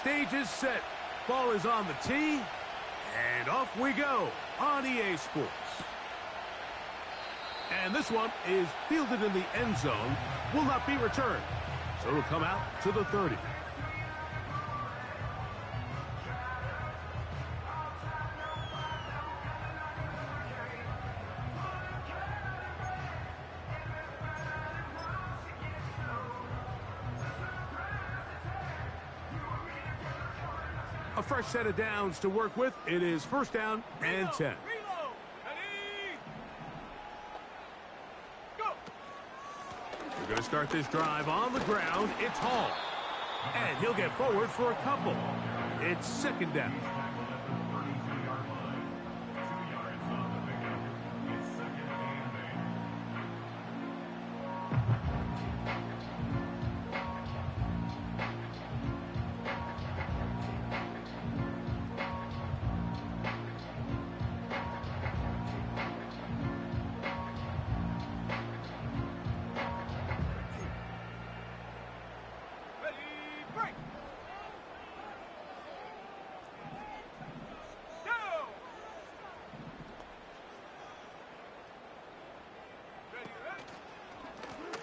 Stage is set. Ball is on the tee. And off we go on EA Sports. And this one is fielded in the end zone. Will not be returned. So it'll come out to the 30. A fresh set of downs to work with. It is first down and 10. We're going to start this drive on the ground. It's Hall. And he'll get forward for a couple. It's second down.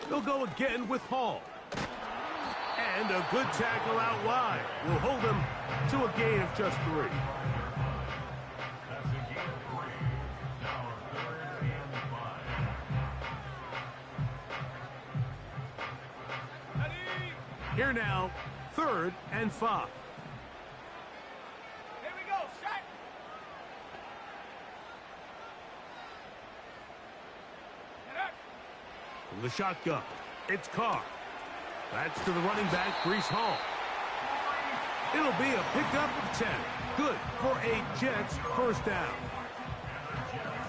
They'll go again with Hall. And a good tackle out wide will hold him to a gain of just 3. Here now, 3rd and 5. Here we go, shot. From the shotgun, it's Carr. That's to the running back, Breece Hall. It'll be a pickup of 10. Good for a Jets first down.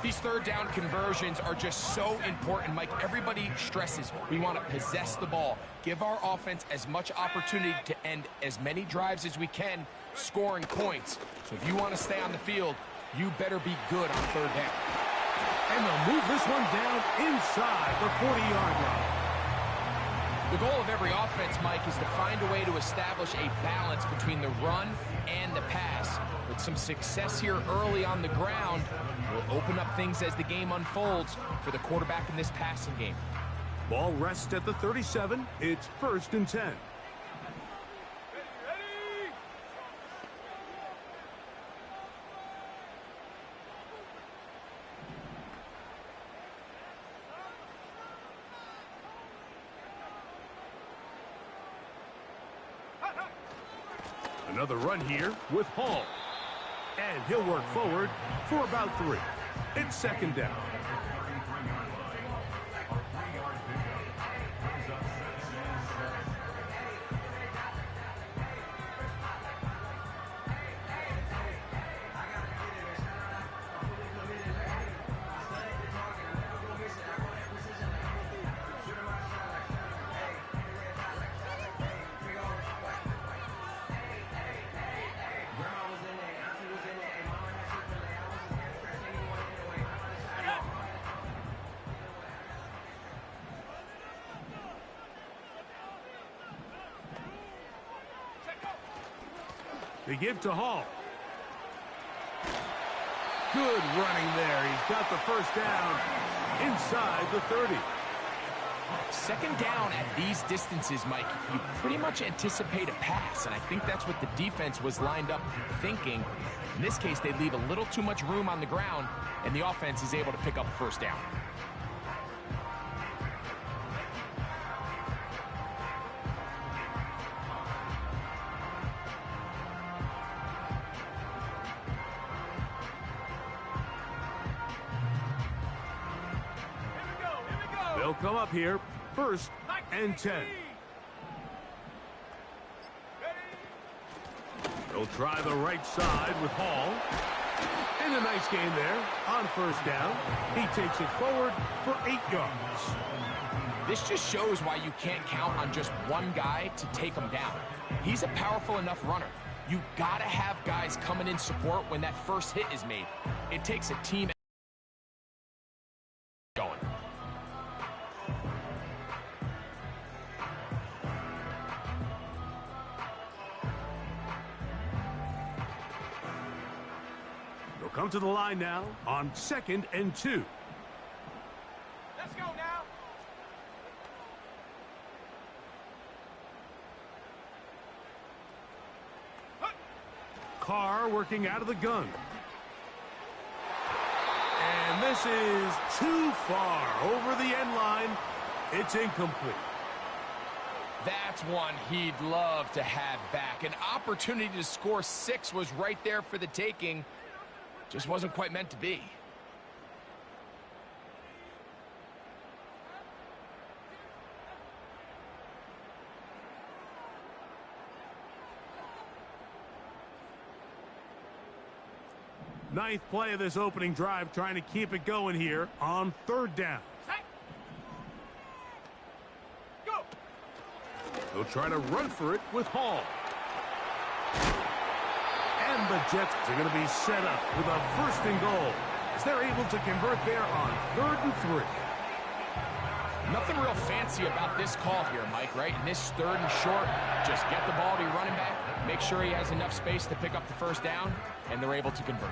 These third down conversions are just so important, Mike. Everybody stresses we want to possess the ball, give our offense as much opportunity to end as many drives as we can, scoring points. So if you want to stay on the field, you better be good on third down. And they'll move this one down inside the 40-yard line. The goal of every offense, Mike, is to find a way to establish a balance between the run and the pass. With some success here early on the ground, will open up things as the game unfolds for the quarterback in this passing game. Ball rests at the 37. It's 1st and 10. Another run here with Hall. And he'll work forward for about 3. It's second down. They give to Hall. Good running there. He's got the first down inside the 30. Second down at these distances, Mike, you pretty much anticipate a pass, and I think that's what the defense was lined up thinking. In this case, they leave a little too much room on the ground, and the offense is able to pick up a first down. They'll come up here, 1st and 10. They'll try the right side with Hall. And a nice gain there on first down. He takes it forward for 8 yards. This just shows why you can't count on just one guy to take him down. He's a powerful enough runner. You gotta have guys coming in support when that first hit is made. It takes a team going. Onto the line now on 2nd and 2. Let's go now. Carr working out of the gun. And this is too far over the end line. It's incomplete. That's one he'd love to have back. An opportunity to score 6 was right there for the taking. Just wasn't quite meant to be. Ninth play of this opening drive, trying to keep it going here on 3rd down. Go. They'll try to run for it with Hall. And the Jets are going to be set up with a 1st and goal, as they're able to convert there on 3rd and 3. Nothing real fancy about this call here, Mike, right? In this 3rd and short, just get the ball to your running back, make sure he has enough space to pick up the 1st down, and they're able to convert.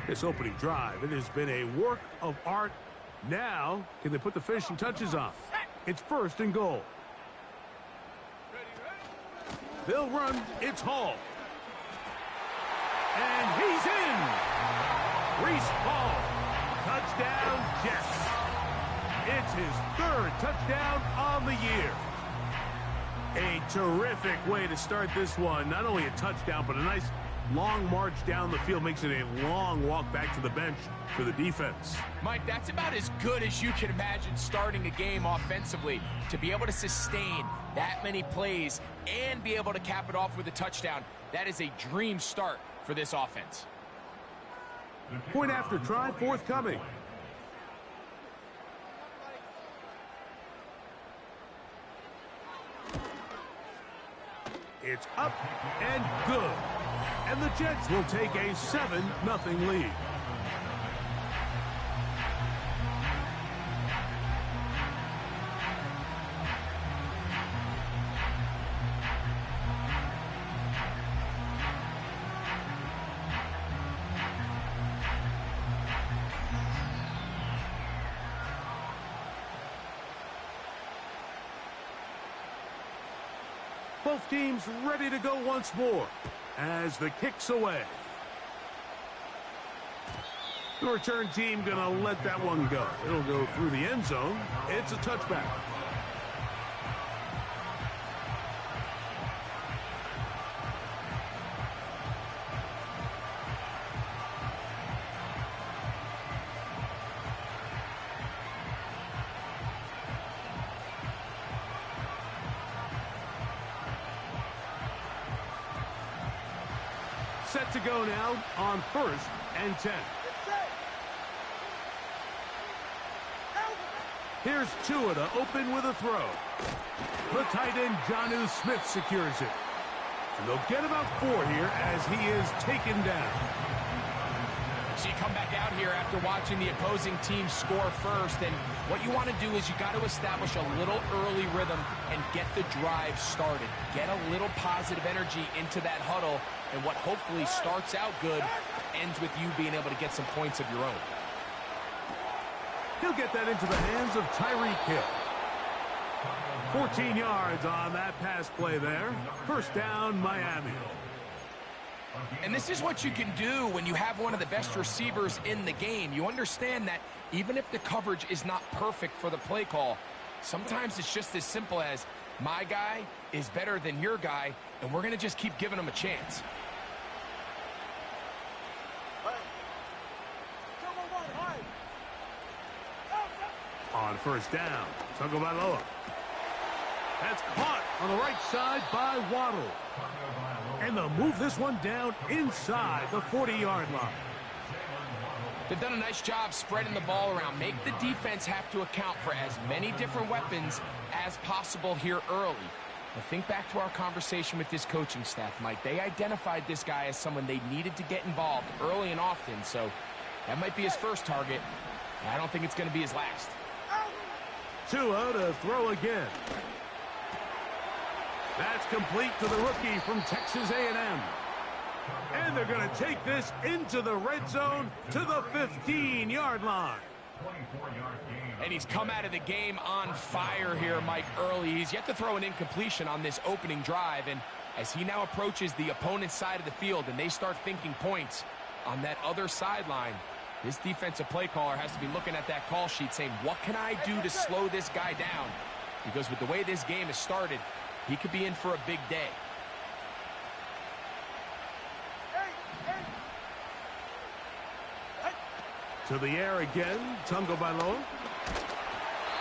This opening drive, it has been a work of art. Now, can they put the finishing touches on? It's 1st and goal. They'll run. It's Hall. And he's in. Brees Hall. Touchdown, Jets. It's his 3rd touchdown on the year. A terrific way to start this one. Not only a touchdown, but a nice long march down the field. Makes it a long walk back to the bench for the defense. Mike, that's about as good as you can imagine starting a game offensively. To be able to sustain that many plays and be able to cap it off with a touchdown, that is a dream start for this offense. Point after try forthcoming. It's up and good. And the Jets will take a 7-0 lead. Both teams ready to go once more as the kick's away. The return team going to let that one go. It'll go through the end zone. It's a touchback. Set to go now on 1st and 10. Here's Tua to open with a throw. The tight end, Jonnu Smith, secures it. And they'll get about 4 here as he is taken down. So you come back out here after watching the opposing team score first, and what you want to do is you got to establish a little early rhythm and get the drive started. Get a little positive energy into that huddle, and what hopefully starts out good ends with you being able to get some points of your own. He'll get that into the hands of Tyreek Hill. 14 yards on that pass play there. 1st down, Miami. And this is what you can do when you have one of the best receivers in the game. You understand that even if the coverage is not perfect for the play call, sometimes it's just as simple as my guy is better than your guy, and we're going to just keep giving him a chance. On 1st down, Tagovailoa. That's caught on the right side by Waddle. And they'll move this one down inside the 40-yard line. They've done a nice job spreading the ball around. Make the defense have to account for as many different weapons as possible here early. Now think back to our conversation with this coaching staff, Mike. They identified this guy as someone they needed to get involved early and often, so that might be his first target. I don't think it's going to be his last. Tua to throw again. That's complete to the rookie from Texas A&M. And they're going to take this into the red zone to the 15-yard line. And he's come out of the game on fire here, Mike, early. He's yet to throw an incompletion on this opening drive. And as he now approaches the opponent's side of the field and they start thinking points on that other sideline, this defensive play caller has to be looking at that call sheet saying, what can I do to slow this guy down? Because with the way this game has started, he could be in for a big day. To the air again, Tungo Bailoa.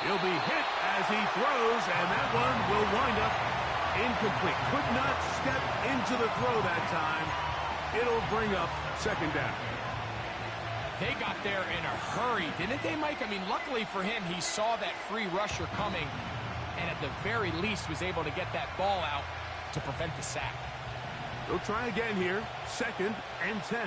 He'll be hit as he throws, and that one will wind up incomplete. Could not step into the throw that time. It'll bring up second down. They got there in a hurry, didn't they, Mike? I mean, luckily for him, he saw that free rusher coming, and at the very least was able to get that ball out to prevent the sack. They'll try again here. 2nd and 10.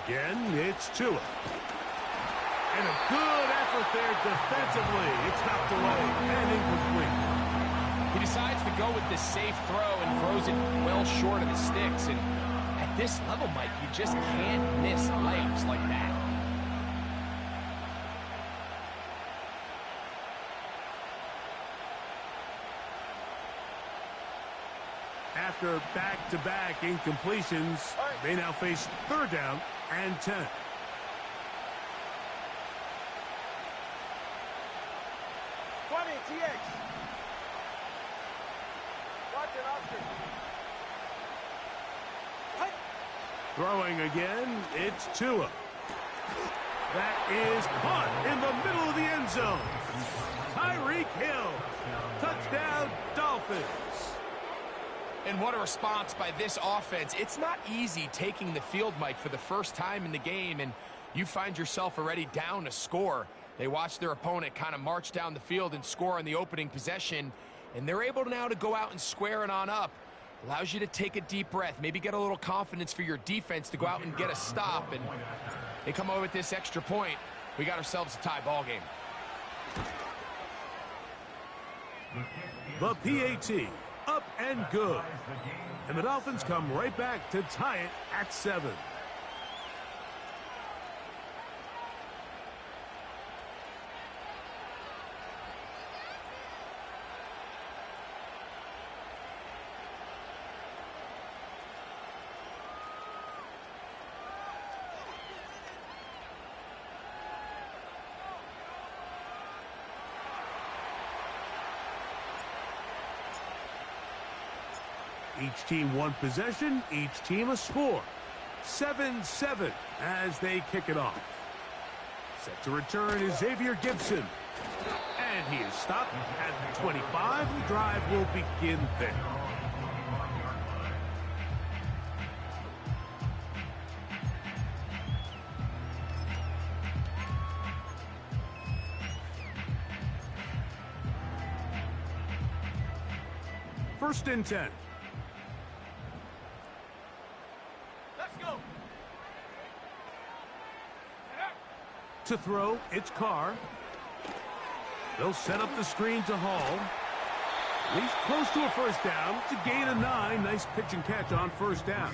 Again, it's Tua. And a good effort there defensively. It's knocked away and incomplete. He decides to go with the safe throw and throws it well short of the sticks. And at this level, Mike, you just can't miss layups like that. After back-to-back incompletions, they now face 3rd down and 10. Throwing again, it's Tua. That is caught in the middle of the end zone. Tyreek Hill. Touchdown, Dolphins. And what a response by this offense. It's not easy taking the field, Mike, for the first time in the game, and you find yourself already down a score. They watch their opponent kind of march down the field and score on the opening possession, and they're able now to go out and square it on up. Allows you to take a deep breath, maybe get a little confidence for your defense to go out and get a stop, and they come over with this extra point. We got ourselves a tie ball game. The PAT. Up and good. And the Dolphins come right back to tie it at 7. Each team one possession, each team a score. 7-7 as they kick it off. Set to return is Xavier Gibson. And he is stopped at the 25. The drive will begin there. First and 10. To throw, it's Carr. They'll set up the screen to Hall. He's close to a first down. To gain a 9. Nice pitch and catch on first down.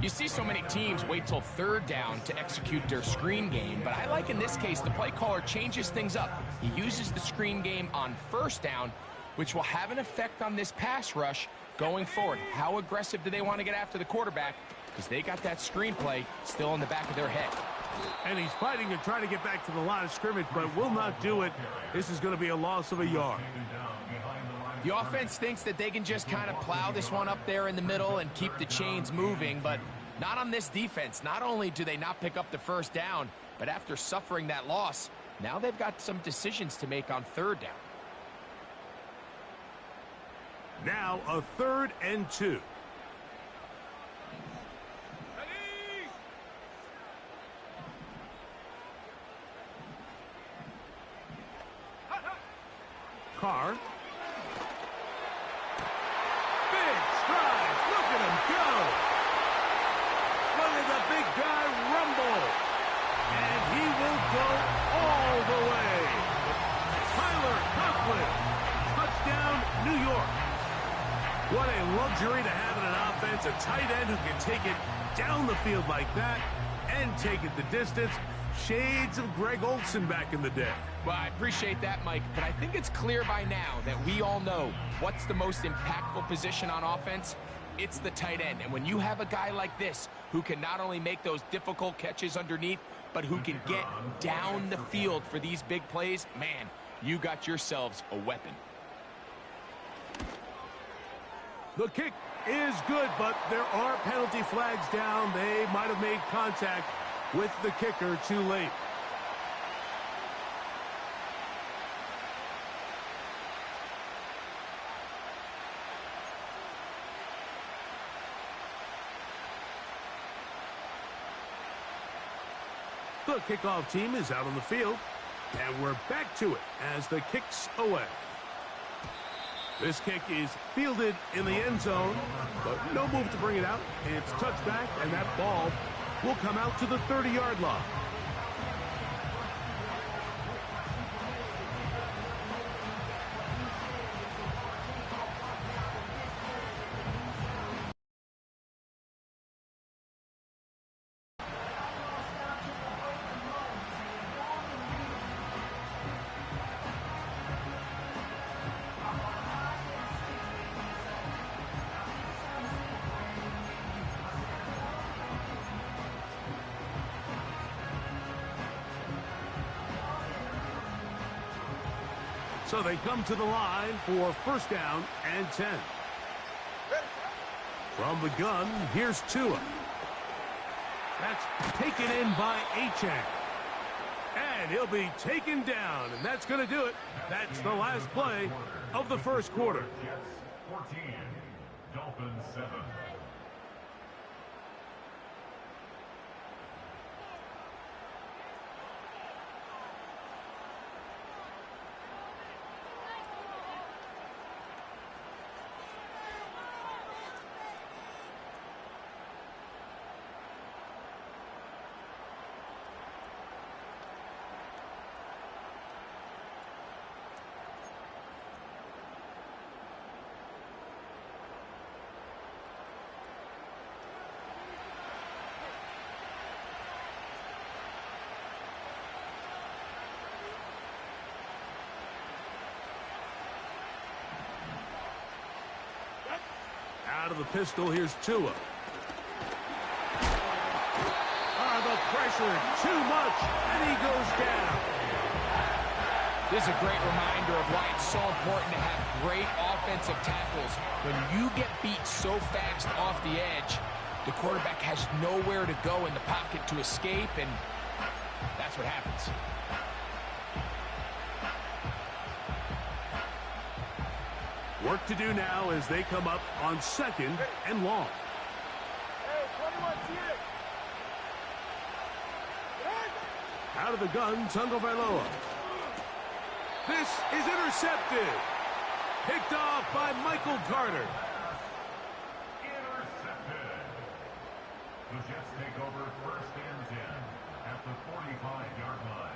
You see so many teams wait till 3rd down to execute their screen game, but I like in this case the play caller changes things up. He uses the screen game on 1st down, which will have an effect on this pass rush going forward. How aggressive do they want to get after the quarterback? Because they got that screenplay still in the back of their head. And he's fighting and trying to get back to the line of scrimmage, but will not do it. This is going to be a loss of a yard. The offense thinks that they can just kind of plow this one up there in the middle and keep the chains moving, but not on this defense. Not only do they not pick up the first down, but after suffering that loss, now they've got some decisions to make on 3rd down. Now a 3rd and 2. Carr. Big strides. Look at him go. luxury to having an offense, a tight end who can take it down the field like that and take it the distance. Shades of Greg Olsen back in the day. Well, I appreciate that, Mike, but I think it's clear by now that we all know what's the most impactful position on offense. It's the tight end. And when you have a guy like this who can not only make those difficult catches underneath, but who can get down the field for these big plays, man, you got yourselves a weapon. The kick is good, but there are penalty flags down. They might have made contact with the kicker too late. The kickoff team is out on the field, and we're back to it as the kick's away. This kick is fielded in the end zone, but no move to bring it out. It's touched back, and that ball will come out to the 30-yard line. So they come to the line for first down and 10. From the gun, here's Tua. That's taken in by Achane. And he'll be taken down, and that's going to do it. That's the last play of the first quarter. 14, Dolphins 7. Out of the pistol, here's Tua. The pressure, too much, and he goes down. This is a great reminder of why it's so important to have great offensive tackles. When you get beat so fast off the edge, the quarterback has nowhere to go in the pocket to escape, and that's what happens. Work to do now as they come up on second and long. Out of the gun, Tagovailoa. This is intercepted. Picked off by Michael Carter. Intercepted. The Jets take over first and 10 at the 45-yard line.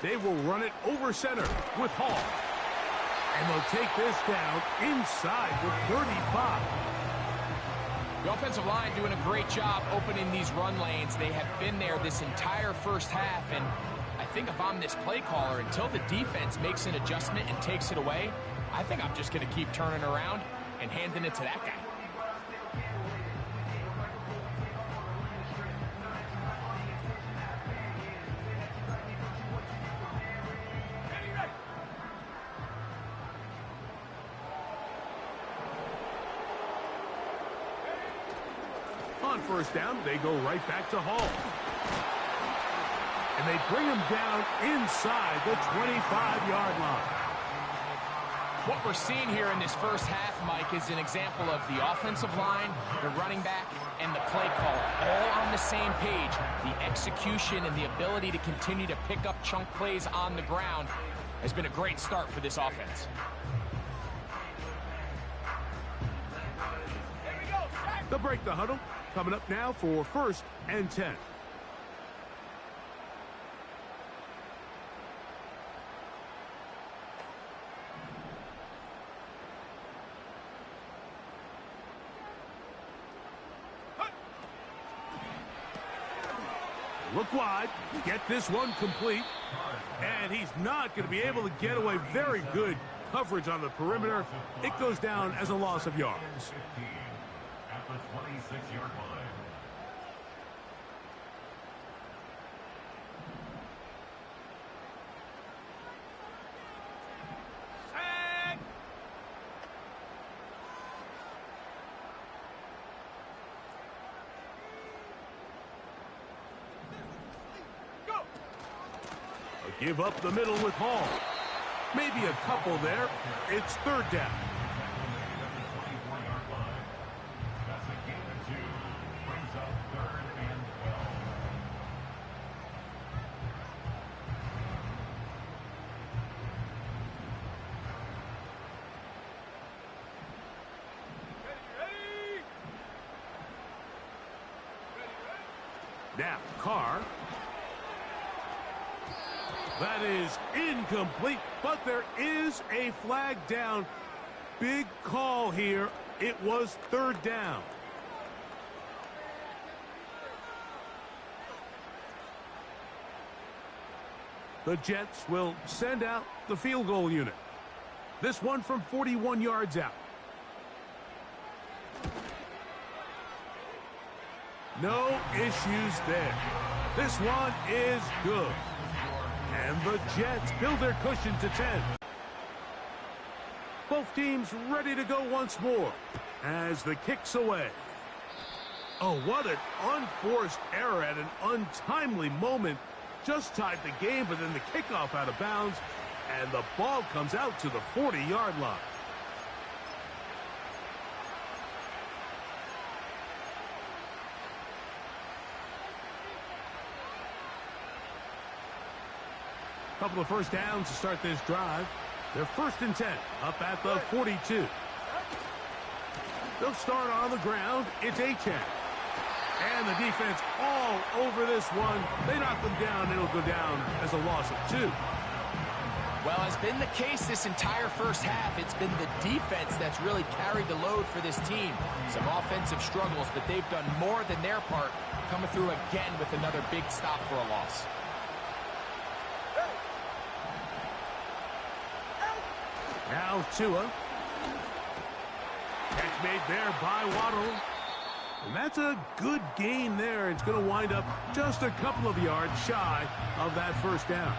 They will run it over center with Hall. And they'll take this down inside the 35. The offensive line doing a great job opening these run lanes. They have been there this entire first half, and I think if I'm this play caller, until the defense makes an adjustment and takes it away, I think I'm just going to keep turning around and handing it to that guy. On first down, they go right back to Hall. And they bring him down inside the 25-yard line. What we're seeing here in this first half, Mike, is an example of the offensive line, the running back, and the play caller all on the same page. The execution and the ability to continue to pick up chunk plays on the ground has been a great start for this offense. They'll break the huddle. Coming up now for 1st and 10. Look wide, get this one complete, and he's not going to be able to get away. Very good coverage on the perimeter. It goes down as a loss of yards. At the 26-yard line. Give up the middle with Hall. Maybe a couple there. It's 3rd down. That's a gain of 2. Brings up 3rd and 12. Now, Carr. That is incomplete, but there is a flag down. Big call here. It was 3rd down. The Jets will send out the field goal unit. This one from 41 yards out. No issues there. This one is good. And the Jets build their cushion to 10. Both teams ready to go once more as the kick's away. Oh, what an unforced error at an untimely moment. Just tied the game, but then the kickoff out of bounds, and the ball comes out to the 40-yard line. Couple of first downs to start this drive. They're 1st and 10, up at the 42. They'll start on the ground. It's Achane. And the defense all over this one. They knock them down. It'll go down as a loss of 2. Well, as been the case this entire first half, it's been the defense that's really carried the load for this team. Some offensive struggles, but they've done more than their part, coming through again with another big stop for a loss. Now Tua. Catch made there by Waddle. And that's a good gain there. It's going to wind up just a couple of yards shy of that first down.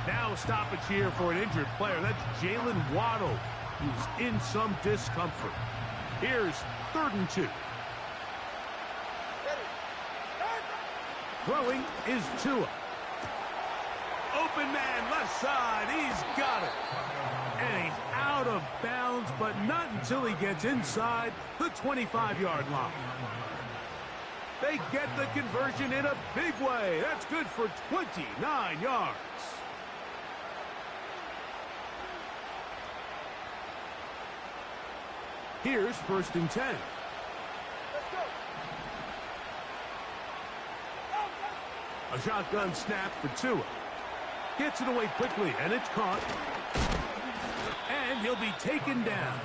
Now a stoppage here for an injured player. That's Jalen Waddle, who's in some discomfort. Here's 3rd and 2. Throwing is Tua. Open man, left side. He's got it. And he's out of bounds, but not until he gets inside the 25-yard line. They get the conversion in a big way. That's good for 29 yards. Here's 1st and 10. A shotgun snap for Tua. Gets it away quickly, and it's caught. And he'll be taken down.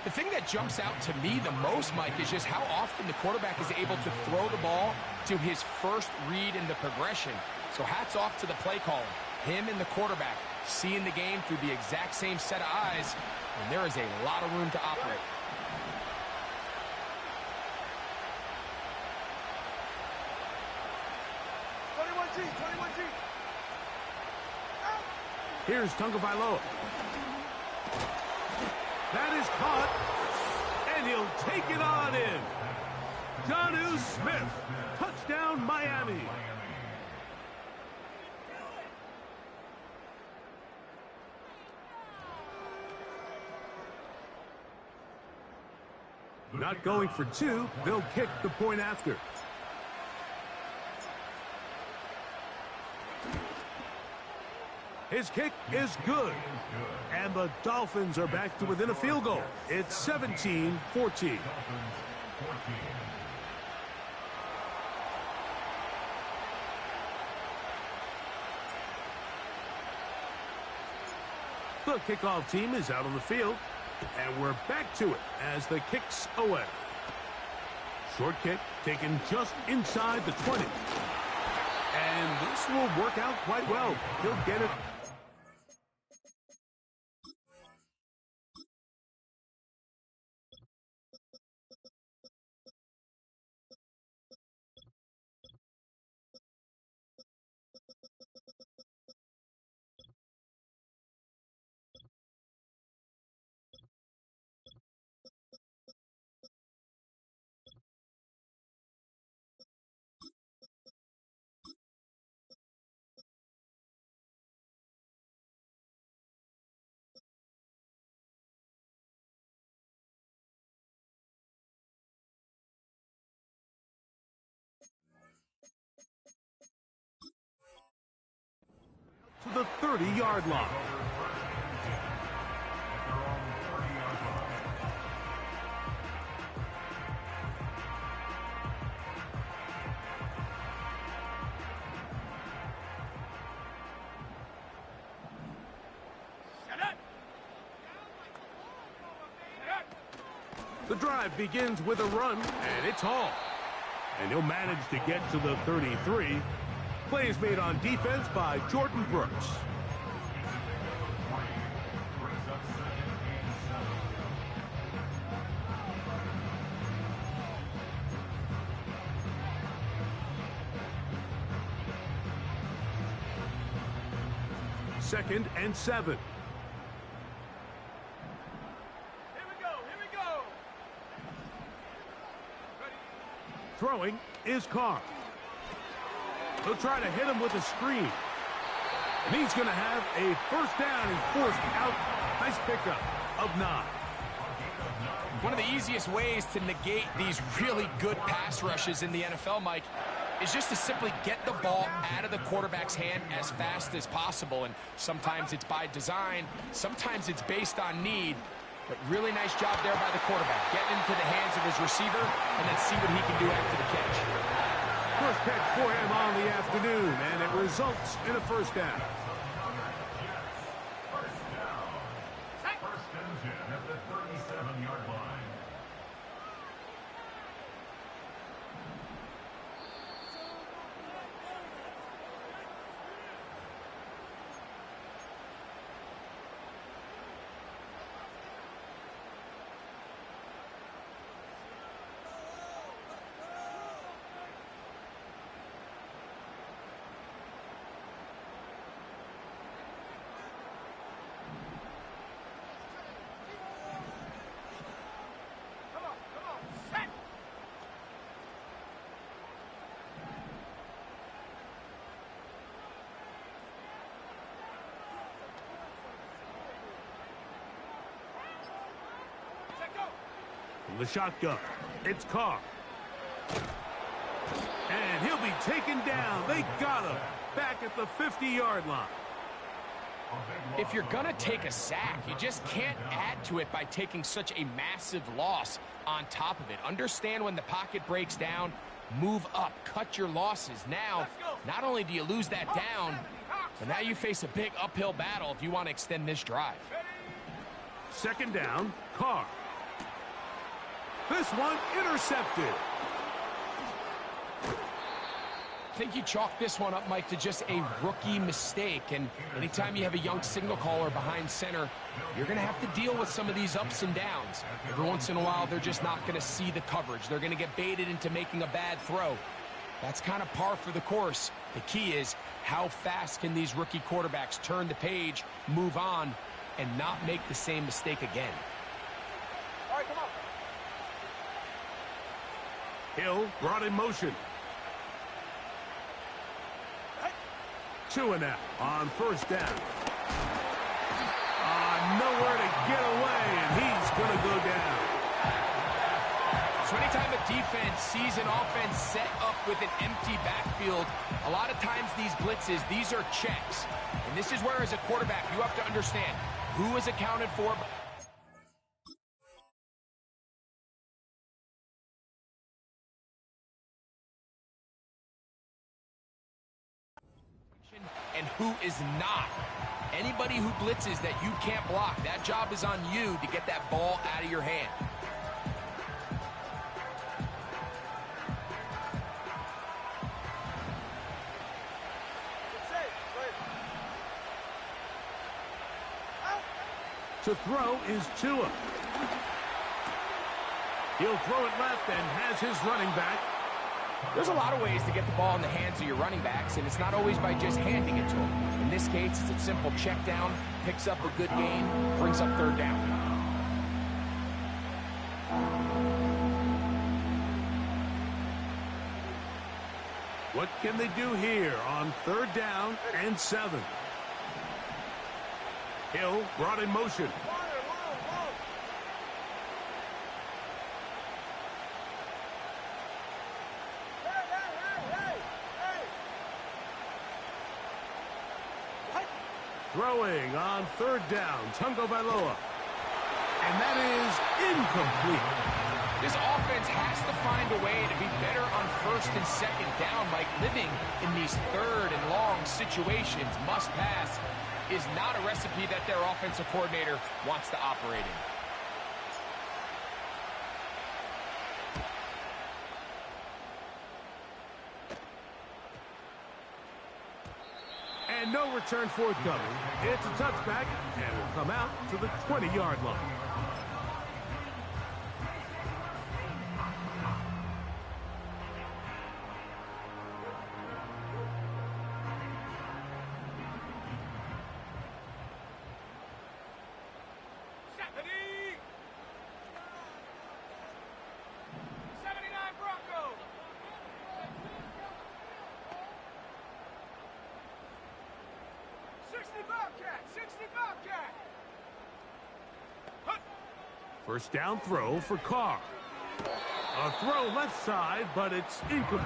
The thing that jumps out to me the most, Mike, is just how often the quarterback is able to throw the ball to his first read in the progression. So hats off to the play caller. Him and the quarterback seeing the game through the exact same set of eyes, and there is a lot of room to operate. Here's Tagovailoa. That is caught, and he'll take it on in. Jonnu Smith, touchdown Miami. Not going for two, they'll kick the point after. His kick is good. And the Dolphins are back to within a field goal. It's 17-14. The kickoff team is out on the field. And we're back to it as the kick's away. Short kick taken just inside the 20. And this will work out quite well. He'll get it. To the 30-yard line. The drive begins with a run, and it's Hall. And he'll manage to get to the 33. Play is made on defense by Jordan Brooks. Second and 7. Here we go. Throwing is Carr. He'll try to hit him with a screen. And he's going to have a first down. He's forced out. Nice pickup of 9. One of the easiest ways to negate these really good pass rushes in the NFL, Mike, is just to simply get the ball out of the quarterback's hand as fast as possible. And sometimes it's by design, sometimes it's based on need. But really nice job there by the quarterback, getting into the hands of his receiver and then see what he can do after the catch. First catch for him on the afternoon, and it results in a first down. First and 10 at the 37-yard line. From the shotgun, it's Carr. And he'll be taken down. They got him back at the 50-yard line. If you're going to take a sack, you just can't add to it by taking such a massive loss on top of it. Understand when the pocket breaks down, move up, cut your losses. Now, not only do you lose that down, but now you face a big uphill battle if you want to extend this drive. Second down, Carr. This one intercepted. I think you chalk this one up, Mike, to just a rookie mistake. And anytime you have a young signal caller behind center, you're going to have to deal with some of these ups and downs. Every once in a while, they're just not going to see the coverage. They're going to get baited into making a bad throw. That's kind of par for the course. The key is how fast can these rookie quarterbacks turn the page, move on, and not make the same mistake again. All right, come on. Hill brought in motion. 2 and out on first down. Nowhere to get away, and he's going to go down. Anytime a defense sees an offense set up with an empty backfield, a lot of times these blitzes, these are checks. And this is where, as a quarterback, you have to understand who is accounted for. And who is not. Anybody who blitzes that you can't block, that job is on you to get that ball out of your hand. To throw is Tua. He'll throw it left and has his running back. There's a lot of ways to get the ball in the hands of your running backs, and it's not always by just handing it to them. In this case, it's a simple check down, picks up a good gain, brings up third down. What can they do here on 3rd down and 7? Hill brought in motion. Throwing on 3rd down, Tungo Bailoa. And that is incomplete. This offense has to find a way to be better on 1st and 2nd down. Like, living in these 3rd and long situations, must pass, is not a recipe that their offensive coordinator wants to operate in. And no return forthcoming. It's a touchback, and will come out to the 20-yard line. First down throw for Carr. A throw left side, but it's incomplete.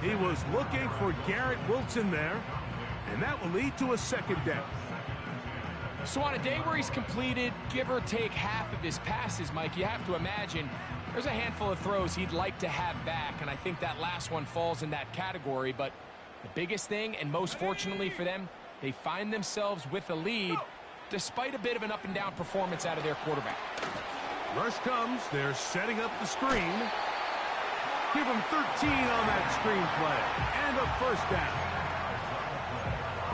He was looking for Garrett Wilson there, and that will lead to a 2nd down. So on a day where he's completed, give or take half of his passes, Mike, you have to imagine there's a handful of throws he'd like to have back, and I think that last one falls in that category. But the biggest thing, and most fortunately for them, they find themselves with a lead despite a bit of an up-and-down performance out of their quarterback. Rush comes. They're setting up the screen. Give them 13 on that screen play. And a 1st down.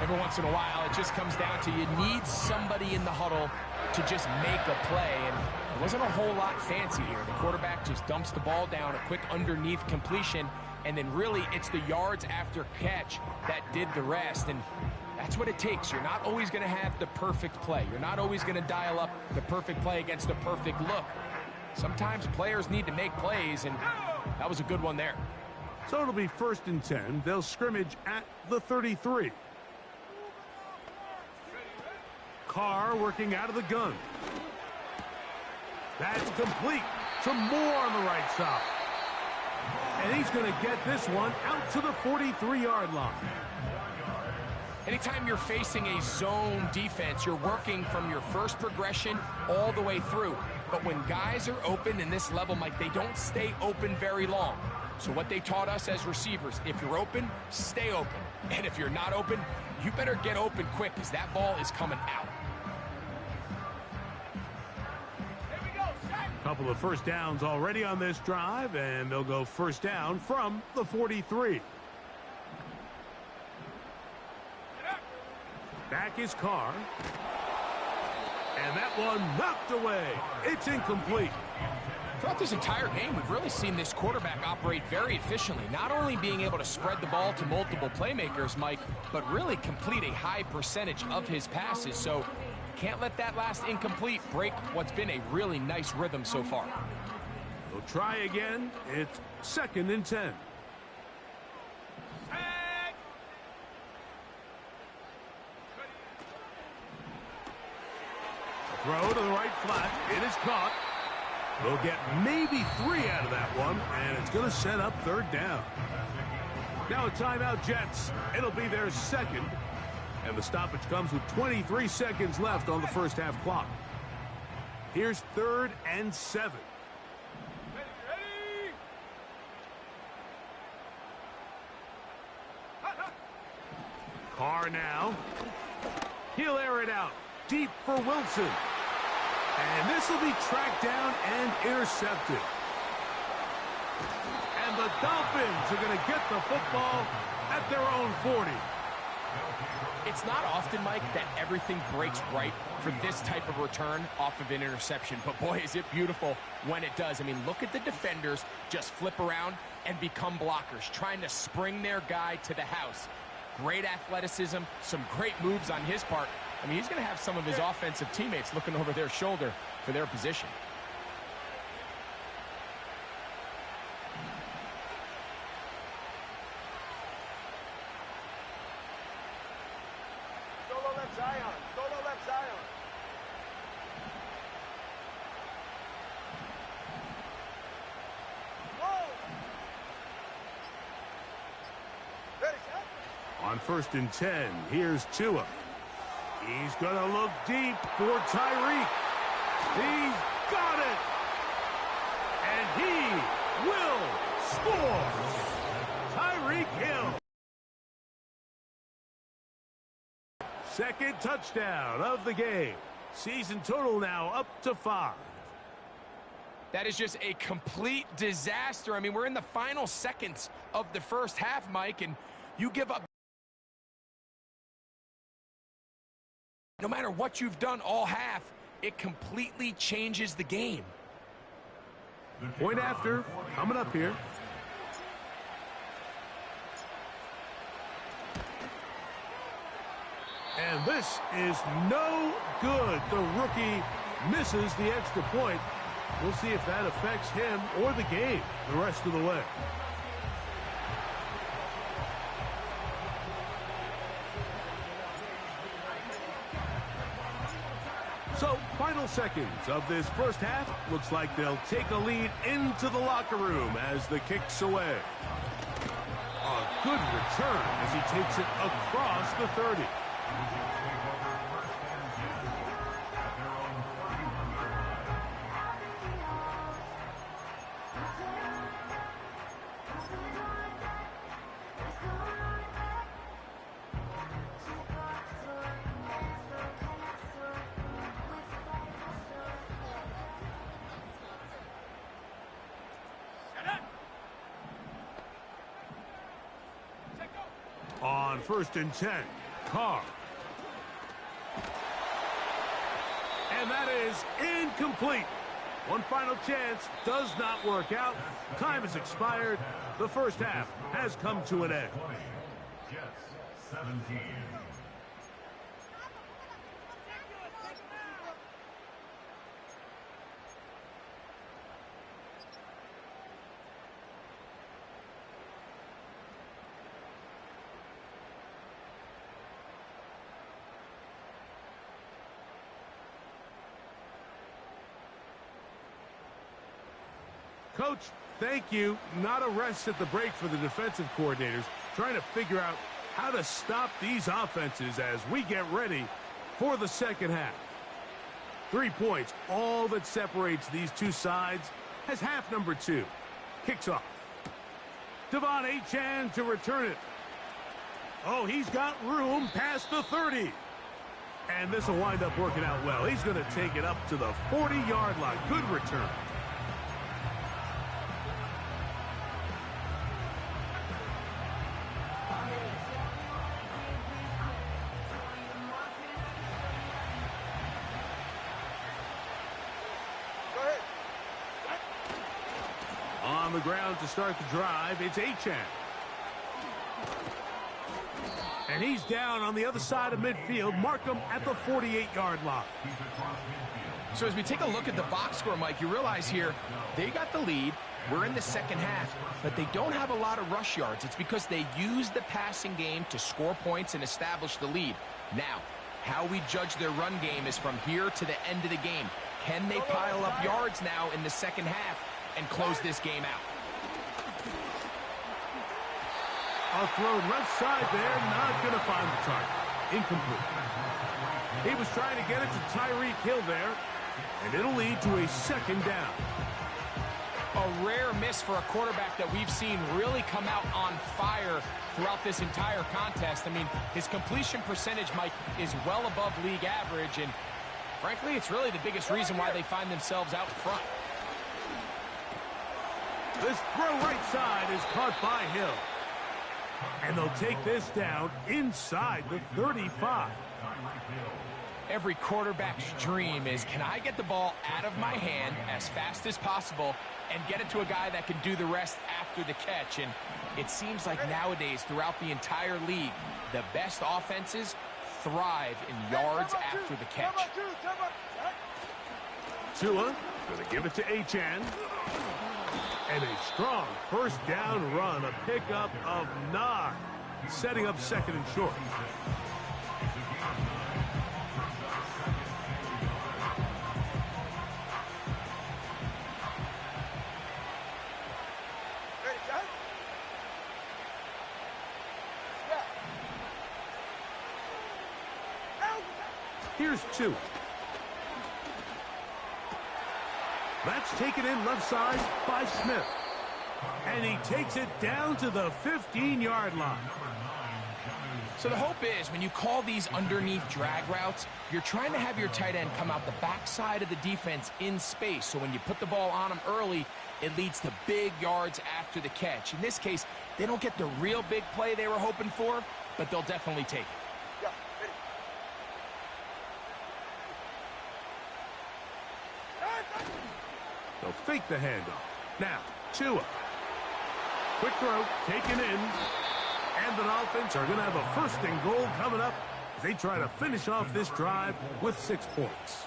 Every once in a while, it just comes down to you need somebody in the huddle to just make a play. And it wasn't a whole lot fancy here. The quarterback just dumps the ball down, a quick underneath completion, and then really it's the yards after catch that did the rest. And that's what it takes. You're not always going to have the perfect play. You're not always going to dial up the perfect play against the perfect look. Sometimes players need to make plays, and that was a good one there. So it'll be 1st and 10. They'll scrimmage at the 33. Carr working out of the gun. That's complete to Moore on the right side. And he's going to get this one out to the 43-yard line. Anytime you're facing a zone defense, you're working from your first progression all the way through. But when guys are open in this level, Mike, they don't stay open very long. So what they taught us as receivers, if you're open, stay open. And if you're not open, you better get open quick because that ball is coming out. Couple of 1st downs already on this drive, and they'll go 1st down from the 43. Back is Carr. And that one knocked away. It's incomplete. Throughout this entire game, we've really seen this quarterback operate very efficiently, not only being able to spread the ball to multiple playmakers, Mike, but really complete a high percentage of his passes. So can't let that last incomplete break what's been a really nice rhythm so far. We'll try again. It's 2nd and 10. Throw to the right flat. It is caught. They'll get maybe 3 out of that one, and it's going to set up third down. Now a timeout, Jets. It'll be their second, and the stoppage comes with 23 seconds left on the first half clock. Here's 3rd and 7. Ready? Carr now. He'll air it out deep for Wilson. And this will be tracked down and intercepted. And the Dolphins are going to get the football at their own 40. It's not often, Mike, that everything breaks right for this type of return off of an interception. But, boy, is it beautiful when it does. I mean, look at the defenders just flip around and become blockers, trying to spring their guy to the house. Great athleticism, some great moves on his part. I mean, he's going to have some of his offensive teammates looking over their shoulder for their position. Solo left Zion. Solo left Zion. Whoa! Ready, shot? On 1st and 10, here's Tua. He's going to look deep for Tyreek. He's got it. And he will score. Tyreek Hill. Second touchdown of the game. Season total now up to 5. That is just a complete disaster. I mean, we're in the final seconds of the first half, Mike, and you give up. No matter what you've done all half, it completely changes the game. Point after, coming up here. And this is no good. The rookie misses the extra point. We'll see if that affects him or the game the rest of the way. So, final seconds of this first half. Looks like they'll take a lead into the locker room as the kick's away. A good return as he takes it across the 30. On 1st and 10, Carr. And that is incomplete. One final chance does not work out. Time has expired. The first half has come to an end. Jets 17. Coach, thank you. Not a rest at the break for the defensive coordinators, trying to figure out how to stop these offenses as we get ready for the second half. 3 points, all that separates these two sides, as half number 2 kicks off. Devon Achane to return it. Oh, he's got room past the 30. And this will wind up working out well. He's going to take it up to the 40-yard line. Good return. On the ground to start the drive, it's Achane. And he's down on the other side of midfield. Mark him at the 48-yard line. So as we take a look at the box score, Mike, you realize here they got the lead. We're in the second half, but they don't have a lot of rush yards. It's because they use the passing game to score points and establish the lead. Now, how we judge their run game is from here to the end of the game. Can they pile up yards now in the second half and close this game out? A throw left side there, not going to find the target. Incomplete. He was trying to get it to Tyreek Hill there, and it'll lead to a second down. A rare miss for a quarterback that we've seen really come out on fire throughout this entire contest. I mean, his completion percentage, Mike, is well above league average, and frankly, it's really the biggest reason why they find themselves out front. This throw right side is caught by Hill. And they'll take this down inside the 35. Every quarterback's dream is, can I get the ball out of my hand as fast as possible and get it to a guy that can do the rest after the catch? And it seems like nowadays, throughout the entire league, the best offenses thrive in yards after the catch. Tua going to give it to Achane. And a strong first down run, a pickup of 9, setting up second and short. Here's 2. That's taken in left side by Smith. And he takes it down to the 15-yard line. So the hope is, when you call these underneath drag routes, you're trying to have your tight end come out the backside of the defense in space. So when you put the ball on him early, it leads to big yards after the catch. In this case, they don't get the real big play they were hoping for, but they'll definitely take it. They'll fake the handoff. Now, Tua. Quick throw, taken in. And the Dolphins are going to have a first and goal coming up as they try to finish off this drive with 6 points.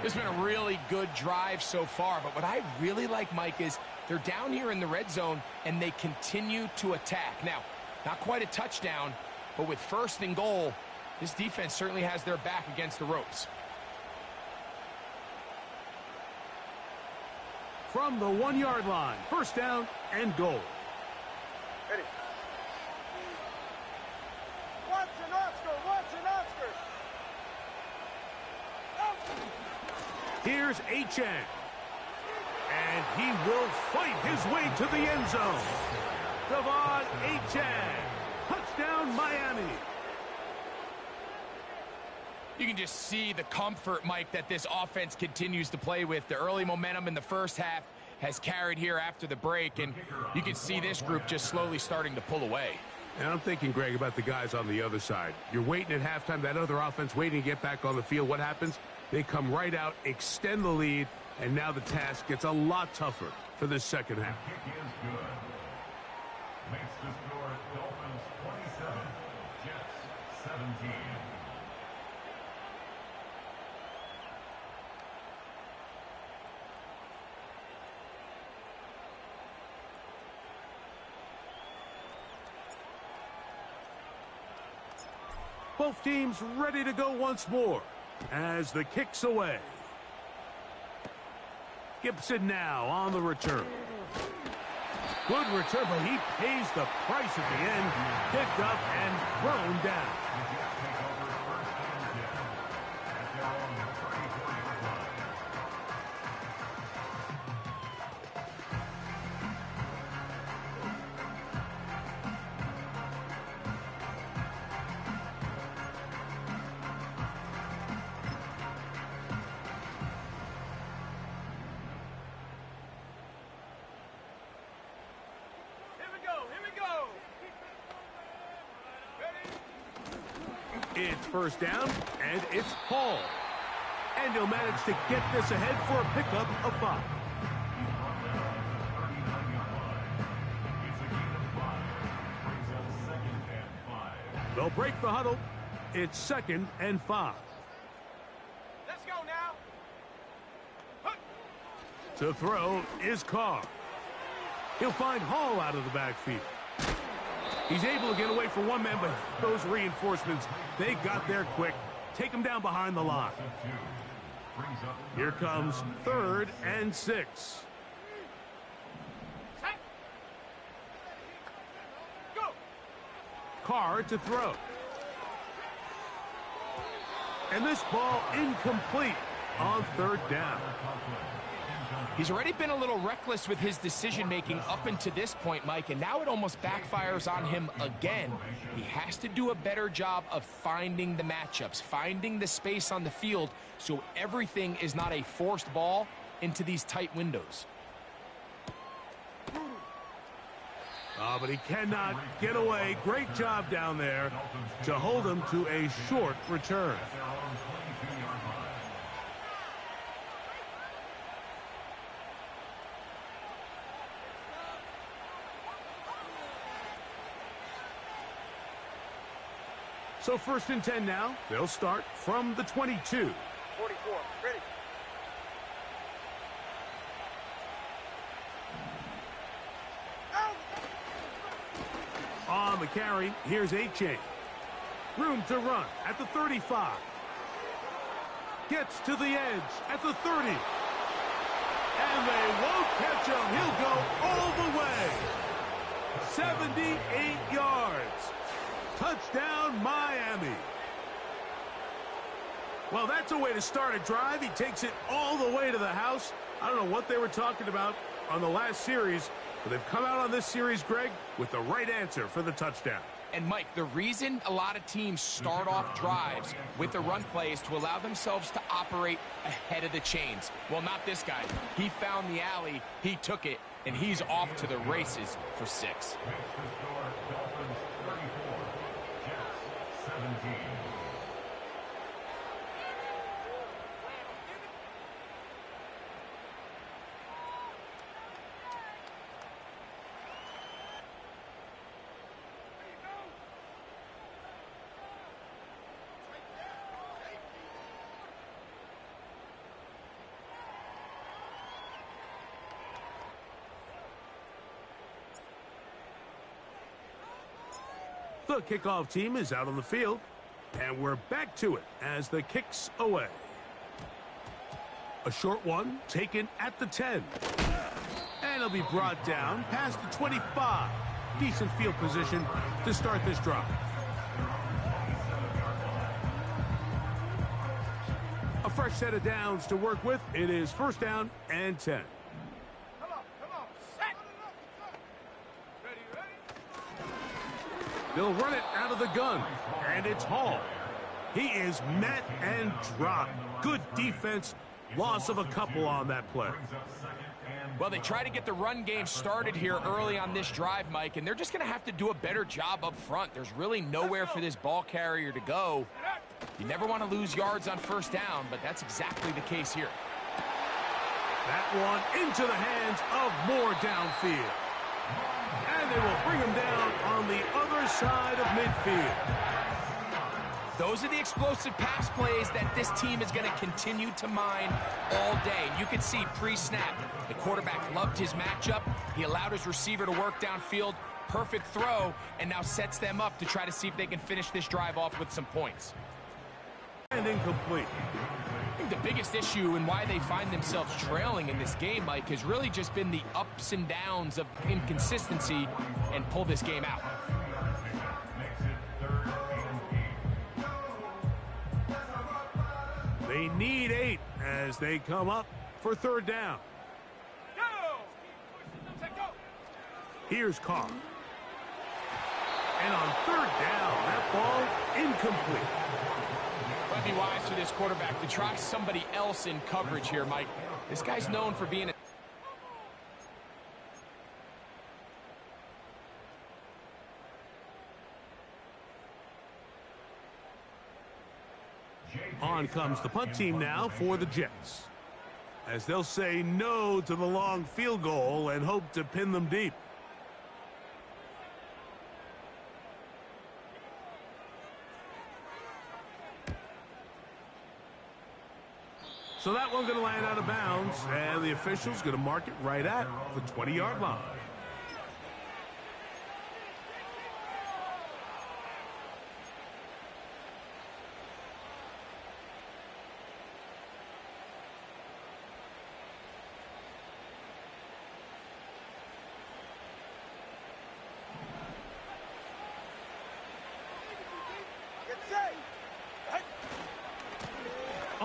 It's been a really good drive so far, but what I really like, Mike, is they're down here in the red zone and they continue to attack. Now, not quite a touchdown, but with first and goal, this defense certainly has their back against the ropes. From the 1-yard line, first down and goal. Ready. Watson, Oscar. Here's Achane. And he will fight his way to the end zone. Devon Achane. Touchdown, Miami. You can just see the comfort, Mike, that this offense continues to play with. The early momentum in the first half has carried here after the break, and you can see this group just slowly starting to pull away. And I'm thinking, Greg, about the guys on the other side. You're waiting at halftime, that other offense waiting to get back on the field. What happens? They come right out, extend the lead, and now the task gets a lot tougher for this second half. Makes the score Dolphins 27, Jets 17. Both teams ready to go once more as the kick's away. Gibson now on the return. Good return, but he pays the price at the end. Picked up and thrown down. It's first down, and it's Hall. And he'll manage to get this ahead for a pickup of 5. They'll break the huddle. It's 2nd and 5. Let's go now. To throw is Carr. He'll find Hall out of the backfield. He's able to get away from one man, but those reinforcements, they got there quick. Take him down behind the line. Brings up Here comes down 3rd and 6. Go! Carr to throw. And this ball incomplete on 3rd down. He's already been a little reckless with his decision-making up until this point, Mike, and now it almost backfires on him again. He has to do a better job of finding the matchups, finding the space on the field so everything is not a forced ball into these tight windows. But he cannot get away. Great job down there to hold him to a short return. at their own 22-yard line. So 1st and 10 now. They'll start from the 22. 44, ready. On the carry, here's A-Chain. Room to run at the 35. Gets to the edge at the 30. And they won't catch him. He'll go all the way. 78 yards. Touchdown, Miami. Well, that's a way to start a drive. He takes it all the way to the house. I don't know what they were talking about on the last series, but they've come out on this series, Greg, with the right answer for the touchdown. And, Mike, the reason a lot of teams start off drives with the run play is to allow themselves to operate ahead of the chains. Well, not this guy. He found the alley, he took it, and he's off to the races for 6. Makes the score Dolphins 34, Jets 17. The kickoff team is out on the field, and we're back to it as the kick's away. A short one taken at the 10. And it'll be brought down past the 25. Decent field position to start this drive. A fresh set of downs to work with. It is 1st down and 10. Come on, set! Ready, ready? They'll run it out of the gun, and it's Hall. He is met and dropped. Good defense. Loss of a couple on that play. Well, they try to get the run game started here early on this drive, Mike, and they're just going to have to do a better job up front. There's really nowhere for this ball carrier to go. You never want to lose yards on 1st down, but that's exactly the case here. That one into the hands of Moore downfield. And they will bring him down on the other side of midfield. Those are the explosive pass plays that this team is going to continue to mine all day. You can see pre-snap, the quarterback loved his matchup. He allowed his receiver to work downfield. Perfect throw, and now sets them up to try to see if they can finish this drive off with some points. And incomplete. I think the biggest issue and why they find themselves trailing in this game, Mike, has really just been the ups and downs of inconsistency and pull this game out. They need 8 as they come up for 3rd down. Go! Set, go! Here's Carr. And on 3rd down, that ball incomplete. Might be wise for this quarterback to try somebody else in coverage here, Mike. This guy's known for being a... On comes the punt team now for the Jets, as they'll say no to the long field goal and hope to pin them deep. So that one's going to land out of bounds, and the official's going to mark it right at the 20-yard line.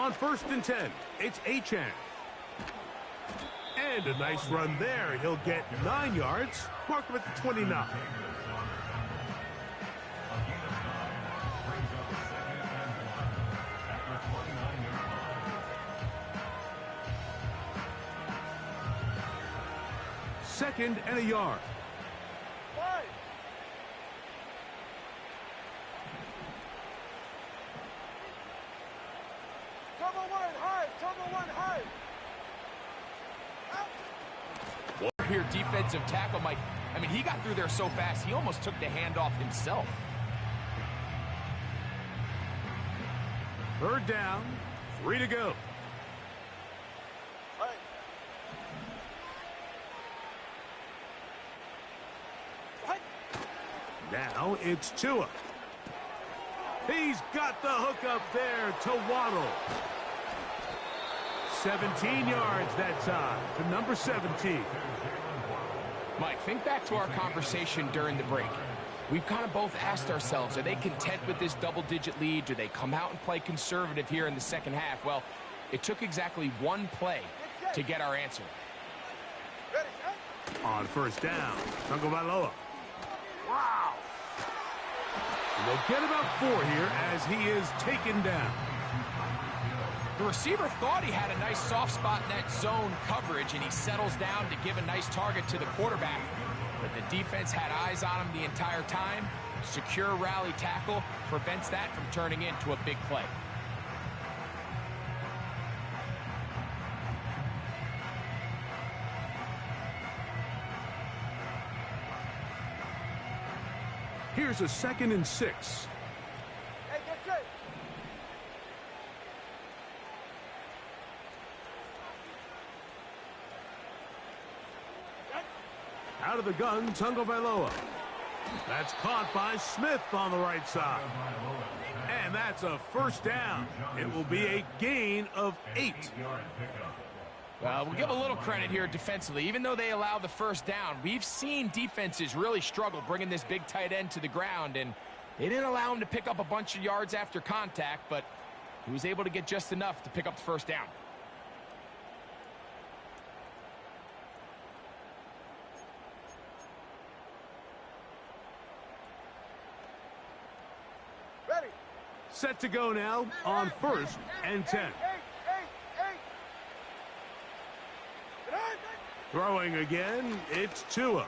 On 1st and 10, it's Achan. And a nice run there. He'll get 9 yards. Mark him at the 29. Second and a yard. Here, defensive tackle, Mike. I mean, he got through there so fast, he almost took the handoff himself. 3rd down, 3 to go. Now it's Tua. He's got the hook up there to Waddle. 17 yards that time to number 17. Mike, think back to our conversation during the break. We've kind of both asked ourselves, are they content with this double-digit lead? Do they come out and play conservative here in the second half? Well, it took exactly one play to get our answer. On 1st down, Tagovailoa. Wow. And they'll get about 4 here as he is taken down. The receiver thought he had a nice soft spot in that zone coverage, and he settles down to give a nice target to the quarterback. But the defense had eyes on him the entire time. Secure rally tackle prevents that from turning into a big play. Here's a 2nd and 6. Hey, that's it. Out of the gun, Tagovailoa. That's caught by Smith on the right side. And that's a 1st down. It will be a gain of 8. Well, we'll give a little credit here defensively. Even though they allow the 1st down, we've seen defenses really struggle bringing this big tight end to the ground, and they didn't allow him to pick up a bunch of yards after contact, but he was able to get just enough to pick up the 1st down. Ready. Set to go now on 1st and 10. Throwing again, it's Tua.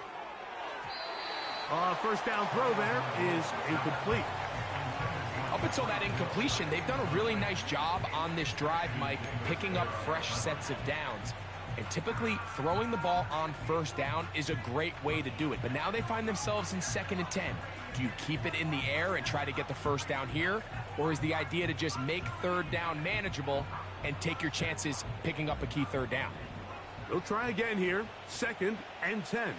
1st down throw there is incomplete. Up until that incompletion, they've done a really nice job on this drive, Mike, picking up fresh sets of downs. And typically, throwing the ball on 1st down is a great way to do it. But now they find themselves in 2nd and 10. Do you keep it in the air and try to get the 1st down here? Or is the idea to just make 3rd down manageable and take your chances picking up a key 3rd down? They'll try again here. 2nd and 10.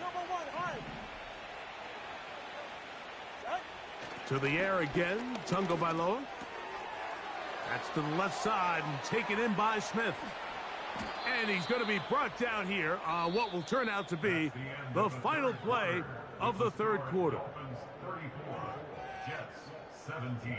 To the air again, Tagovailoa. That's to the left side and taken in by Smith. And he's going to be brought down here on what will turn out to be the final play of the 3rd quarter. 34, Jets 17.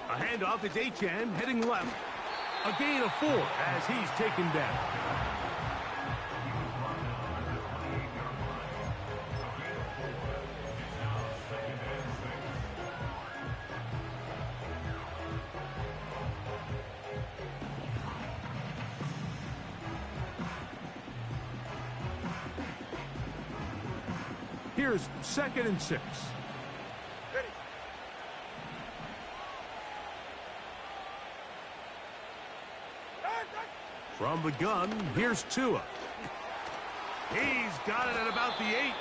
A handoff, it's Achan heading left. A gain of 4 as he's taken down. Here's 2nd and 6. Ready. From the gun, here's Tua. He's got it at about the 8.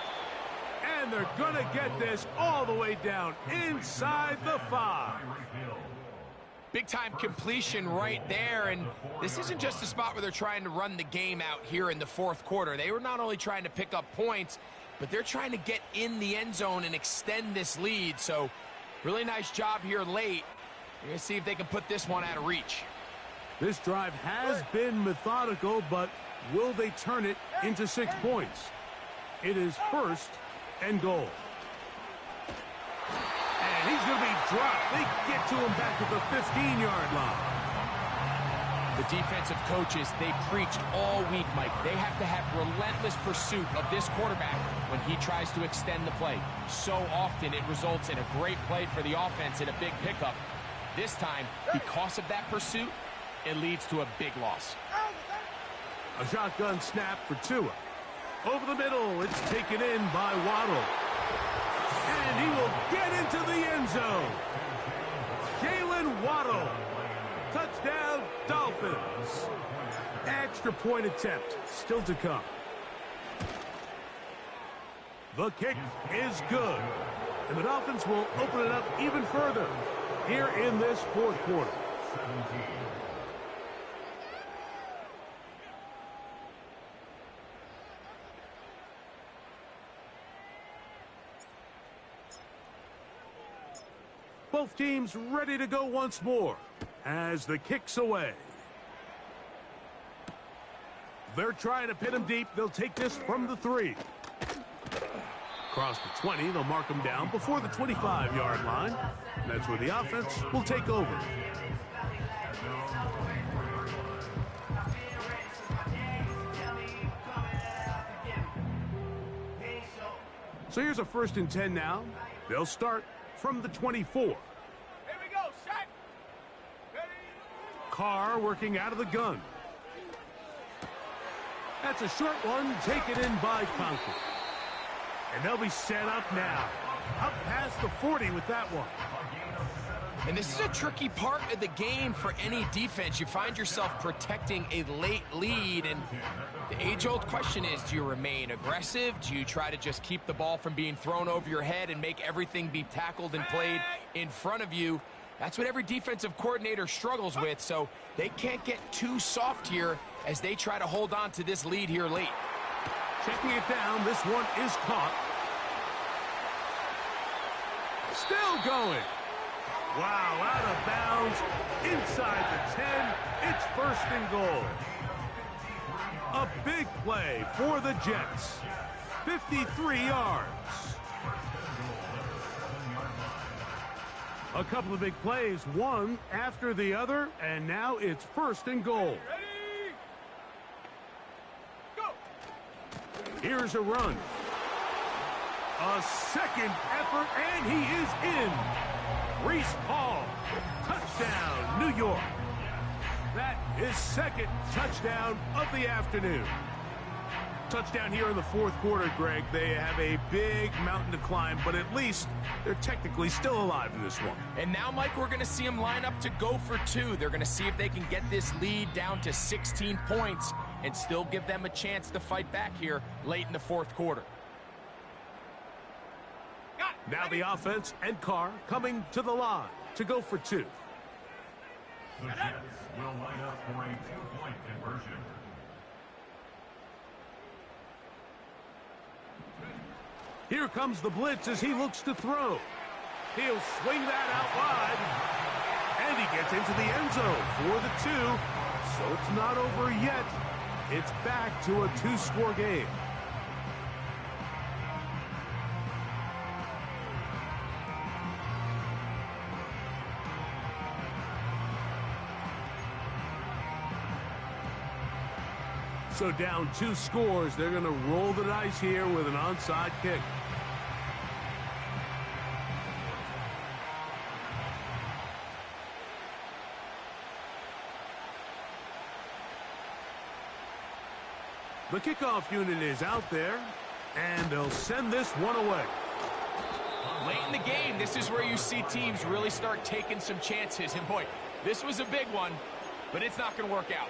And they're going to get this all the way down inside the 5. Big-time completion right there, and this isn't just a spot where they're trying to run the game out here in the fourth quarter. They were not only trying to pick up points, but they're trying to get in the end zone and extend this lead. So really nice job here late. We're going to see if they can put this one out of reach. This drive has been methodical, but will they turn it into 6 points? It is 1st and goal. And he's going to be dropped. They get to him back at the 15-yard line. The defensive coaches, they preached all week, Mike. They have to have relentless pursuit of this quarterback when he tries to extend the play. So often it results in a great play for the offense and a big pickup. This time, because of that pursuit, it leads to a big loss. A shotgun snap for Tua. Over the middle, it's taken in by Waddle. And he will get into the end zone. Jalen Waddle. Touchdown, Dolphins. Extra point attempt still to come. The kick is good. And the Dolphins will open it up even further here in this fourth quarter. Both teams ready to go once more as the kick's away. They're trying to pin him deep. They'll take this from the 3. Across the 20, they'll mark him down before the 25-yard line. And that's where the offense will take over. So here's a 1st and 10 now. They'll start from the 24. Here we go, set. Ready. Carr working out of the gun. That's a short one taken in by Conklin. And they'll be set up now. Up past the 40 with that one. And this is a tricky part of the game for any defense. You find yourself protecting a late lead, and the age-old question is, do you remain aggressive? Do you try to just keep the ball from being thrown over your head and make everything be tackled and played in front of you? That's what every defensive coordinator struggles with, so they can't get too soft here as they try to hold on to this lead here late. Checking it down, this one is caught. Still going. Wow, out of bounds, inside the 10, it's 1st and goal. A big play for the Jets. 53 yards. A couple of big plays, one after the other, and now it's 1st and goal. Ready. Go. Here's a run. A second effort, and he is in. Reese Hall, touchdown, New York. That is 2nd touchdown of the afternoon. Touchdown here in the fourth quarter, Greg. They have a big mountain to climb, but at least they're technically still alive in this one. And now, Mike, we're going to see them line up to go for 2. They're going to see if they can get this lead down to 16 points and still give them a chance to fight back here late in the fourth quarter. Now the offense and Carr coming to the line to go for 2. The Jets will line up for a 2-point conversion. Here comes the blitz as he looks to throw. He'll swing that out wide. And he gets into the end zone for the 2. So it's not over yet. It's back to a 2-score game. So down 2 scores, they're going to roll the dice here with an onside kick. The kickoff unit is out there, and they'll send this one away. Late in the game, this is where you see teams really start taking some chances. And boy, this was a big one, but it's not going to work out.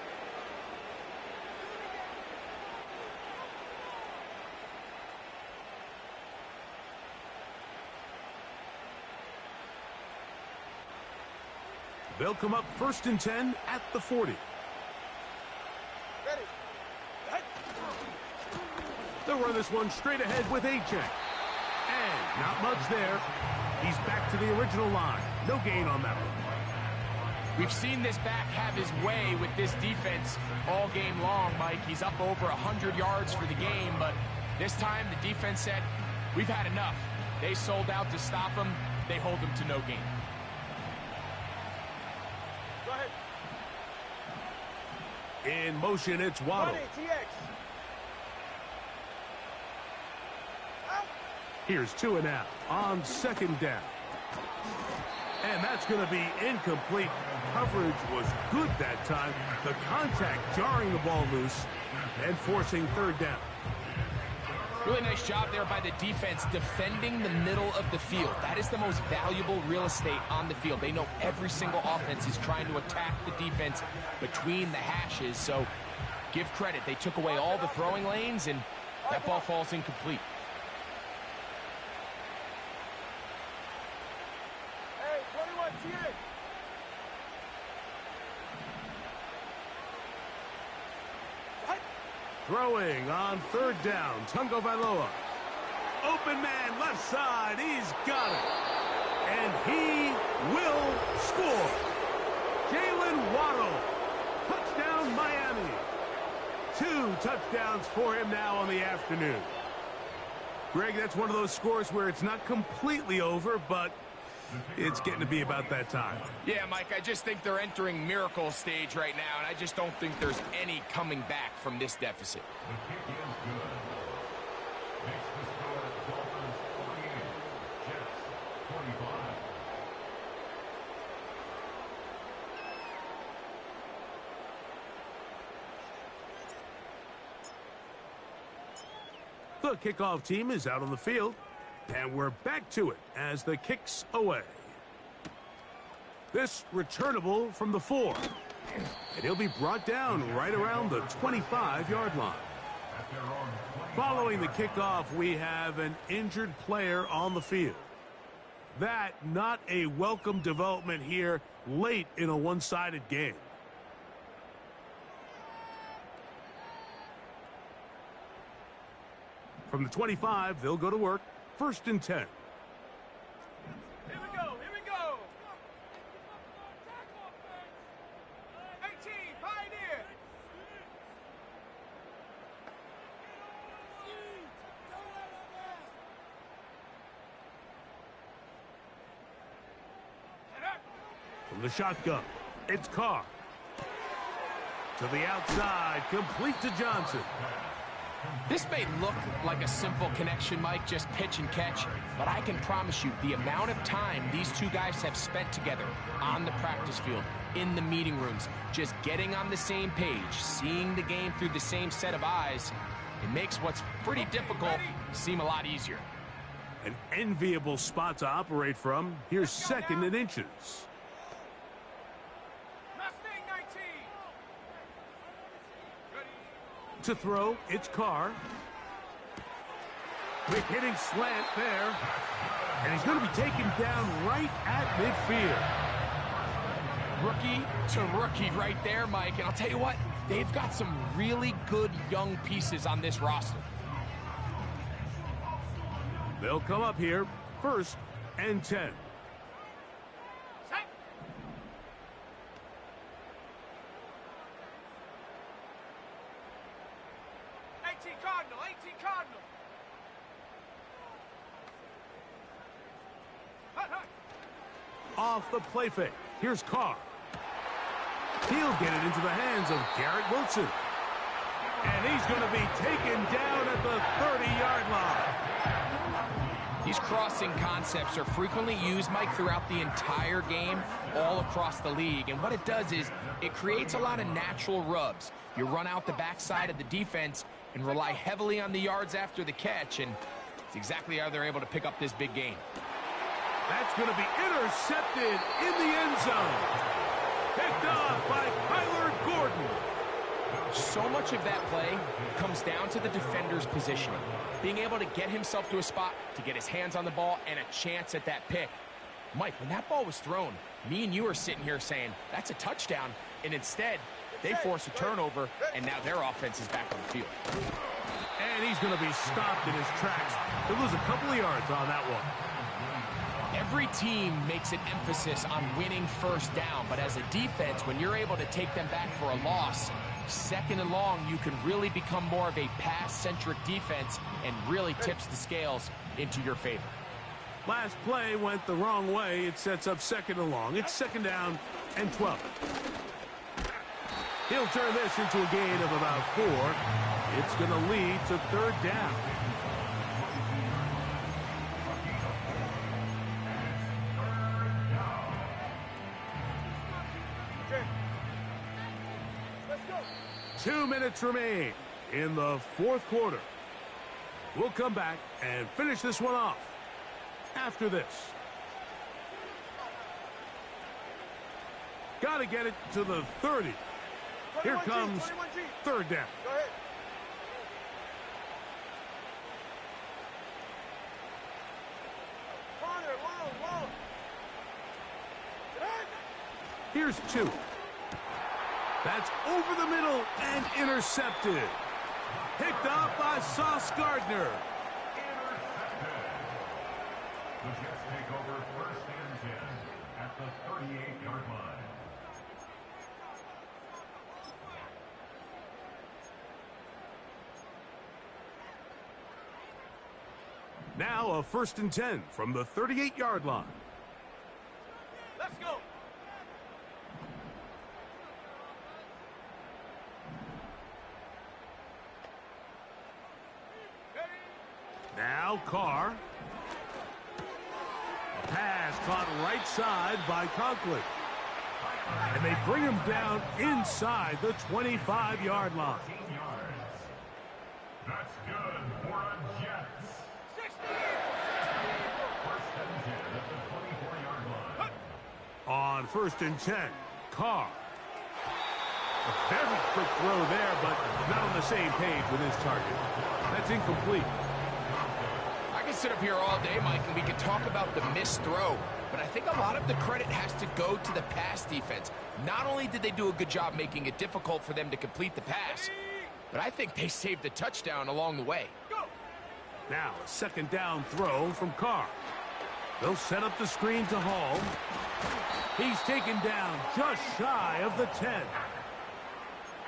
They'll come up 1st and 10 at the 40. Ready. They'll run this one straight ahead with A-check. And not much there. He's back to the original line. No gain on that one. We've seen this back have his way with this defense all game long, Mike. He's up over 100 yards for the game, but this time the defense said, we've had enough. They sold out to stop him. They hold him to no gain. Go ahead. In motion, it's Waddle. Money, TX. Out. Here's 2 and out on 2nd down. And that's going to be incomplete. Coverage was good that time. The contact jarring the ball loose and forcing 3rd down. Really nice job there by the defense defending the middle of the field. That is the most valuable real estate on the field. They know every single offense is trying to attack the defense between the hashes. So give credit. They took away all the throwing lanes, and that ball falls incomplete. Hey, 21, TX. Throwing on 3rd down, Tungo Vailoa. Open man, left side, he's got it. And he will score. Jalen Waddle, touchdown Miami. 2 touchdowns for him now on the afternoon. Greg, that's one of those scores where it's not completely over, but it's getting to be about that time. Yeah, Mike, I just think they're entering miracle stage right now, and I just don't think there's any coming back from this deficit. The kick is good. Makes the score Dolphins 48, Jets 45. The kickoff team is out on the field, and we're back to it as the kick's away. This returnable from the 4, and he'll be brought down right around the 25-yard line. Following the kickoff, we have an injured player on the field. That not a welcome development here late in a one-sided game. From the 25, they'll go to work. 1st and 10. Here we go. Here we go. 18, Pioneer. From the shotgun, it's Carr. To the outside, complete to Johnson. This may look like a simple connection, Mike, just pitch and catch, but I can promise you the amount of time these two guys have spent together on the practice field, in the meeting rooms, just getting on the same page, seeing the game through the same set of eyes, it makes what's pretty difficult seem a lot easier. An enviable spot to operate from. Here's 2nd and inches. Mustang 19. Ready. To throw, it's Carr. Quick hitting slant there. And he's going to be taken down right at midfield. Rookie to rookie right there, Mike. And I'll tell you what, they've got some really good young pieces on this roster. They'll come up here, 1st and 10. Set. Cardinal, 18 Cardinal. Hut, hut. Off the play fake. Here's Carr. He'll get it into the hands of Garrett Wilson. And he's going to be taken down at the 30-yard line. These crossing concepts are frequently used, Mike, throughout the entire game, all across the league. And what it does is it creates a lot of natural rubs. You run out the backside of the defense and rely heavily on the yards after the catch, and it's exactly how they're able to pick up this big game. That's going to be intercepted in the end zone. Picked off by Kyler Gordon. So much of that play comes down to the defender's positioning, being able to get himself to a spot, to get his hands on the ball, and a chance at that pick. Mike, when that ball was thrown, Me and you are sitting here saying, that's a touchdown, and instead, they force a turnover, and now their offense is back on the field. And he's going to be stopped in his tracks. He'll lose a couple of yards on that one. Every team makes an emphasis on winning first down, but as a defense, when you're able to take them back for a loss, second and long, you can really become more of a pass-centric defense and really tips the scales into your favor. Last play went the wrong way. It sets up second and long. It's second down and 12. He'll turn this into a gain of about 4. It's going to lead to third down. Let's go. 2 minutes remain in the fourth quarter. We'll come back and finish this one off after this. Got to get it to the 30. Here comes third down. Go ahead. Corner, long. Here's 2. That's over the middle and intercepted. Picked up by Sauce Gardner. The Jets take over first and 10 at the 38-yard line. Now a first and 10 from the 38-yard line. Let's go. Now Carr. A pass caught right side by Conklin. And they bring him down inside the 25-yard line. 15 yards. That's good for a Jets. 60. First and 10 at the 24-yard line. On first and 10, Carr. A very quick throw there, but not on the same page with his target. That's incomplete. I can sit up here all day, Mike, and we can talk about the missed throw, but I think a lot of the credit has to go to the pass defense. Not only did they do a good job making it difficult for them to complete the pass, but I think they saved the touchdown along the way. Go. Now a second down throw from Carr. They'll set up the screen to Hall. He's taken down just shy of the 10.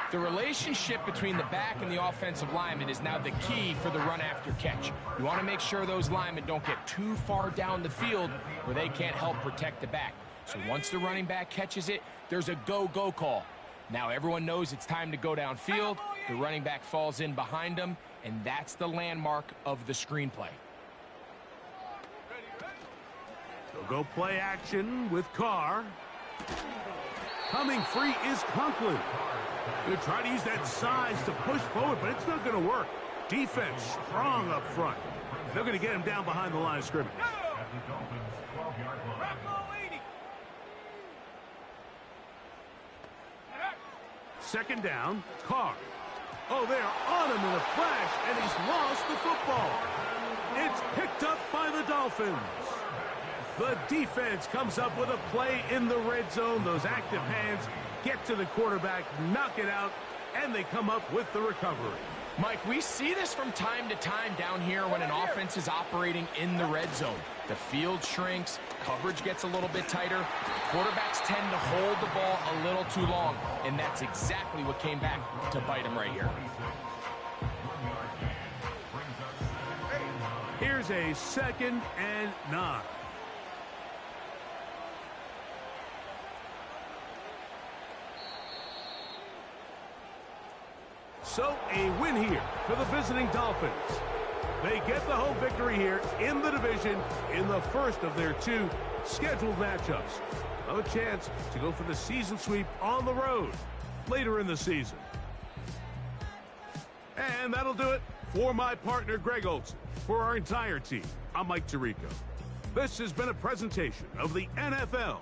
The relationship between the back and the offensive lineman is now the key for the run after catch. You want to make sure those linemen don't get too far down the field where they can't help protect the back. So once the running back catches it, there's a go-go call. Now everyone knows it's time to go downfield. The running back falls in behind them, and that's the landmark of the screenplay. They'll go play action with Carr. Coming free is Conklin. They're trying to use that size to push forward, but it's not going to work. Defense strong up front. They're going to get him down behind the line of scrimmage. At the Dolphins' 12-yard line. Rack 80. Second down, Carr. Oh, they're on him in a flash, and he's lost the football. It's picked up by the Dolphins. The defense comes up with a play in the red zone. Those active hands get to the quarterback, knock it out, and they come up with the recovery. Mike, we see this from time to time down here when an offense is operating in the red zone. The field shrinks, coverage gets a little bit tighter, quarterbacks tend to hold the ball a little too long, and that's exactly what came back to bite him right here. Here's a second and 9. So a win here for the visiting Dolphins. They get the home victory here in the division in the first of their 2 scheduled matchups. A chance to go for the season sweep on the road later in the season. And that'll do it for my partner Greg Olson. For our entire team, I'm Mike Tirico. This has been a presentation of the NFL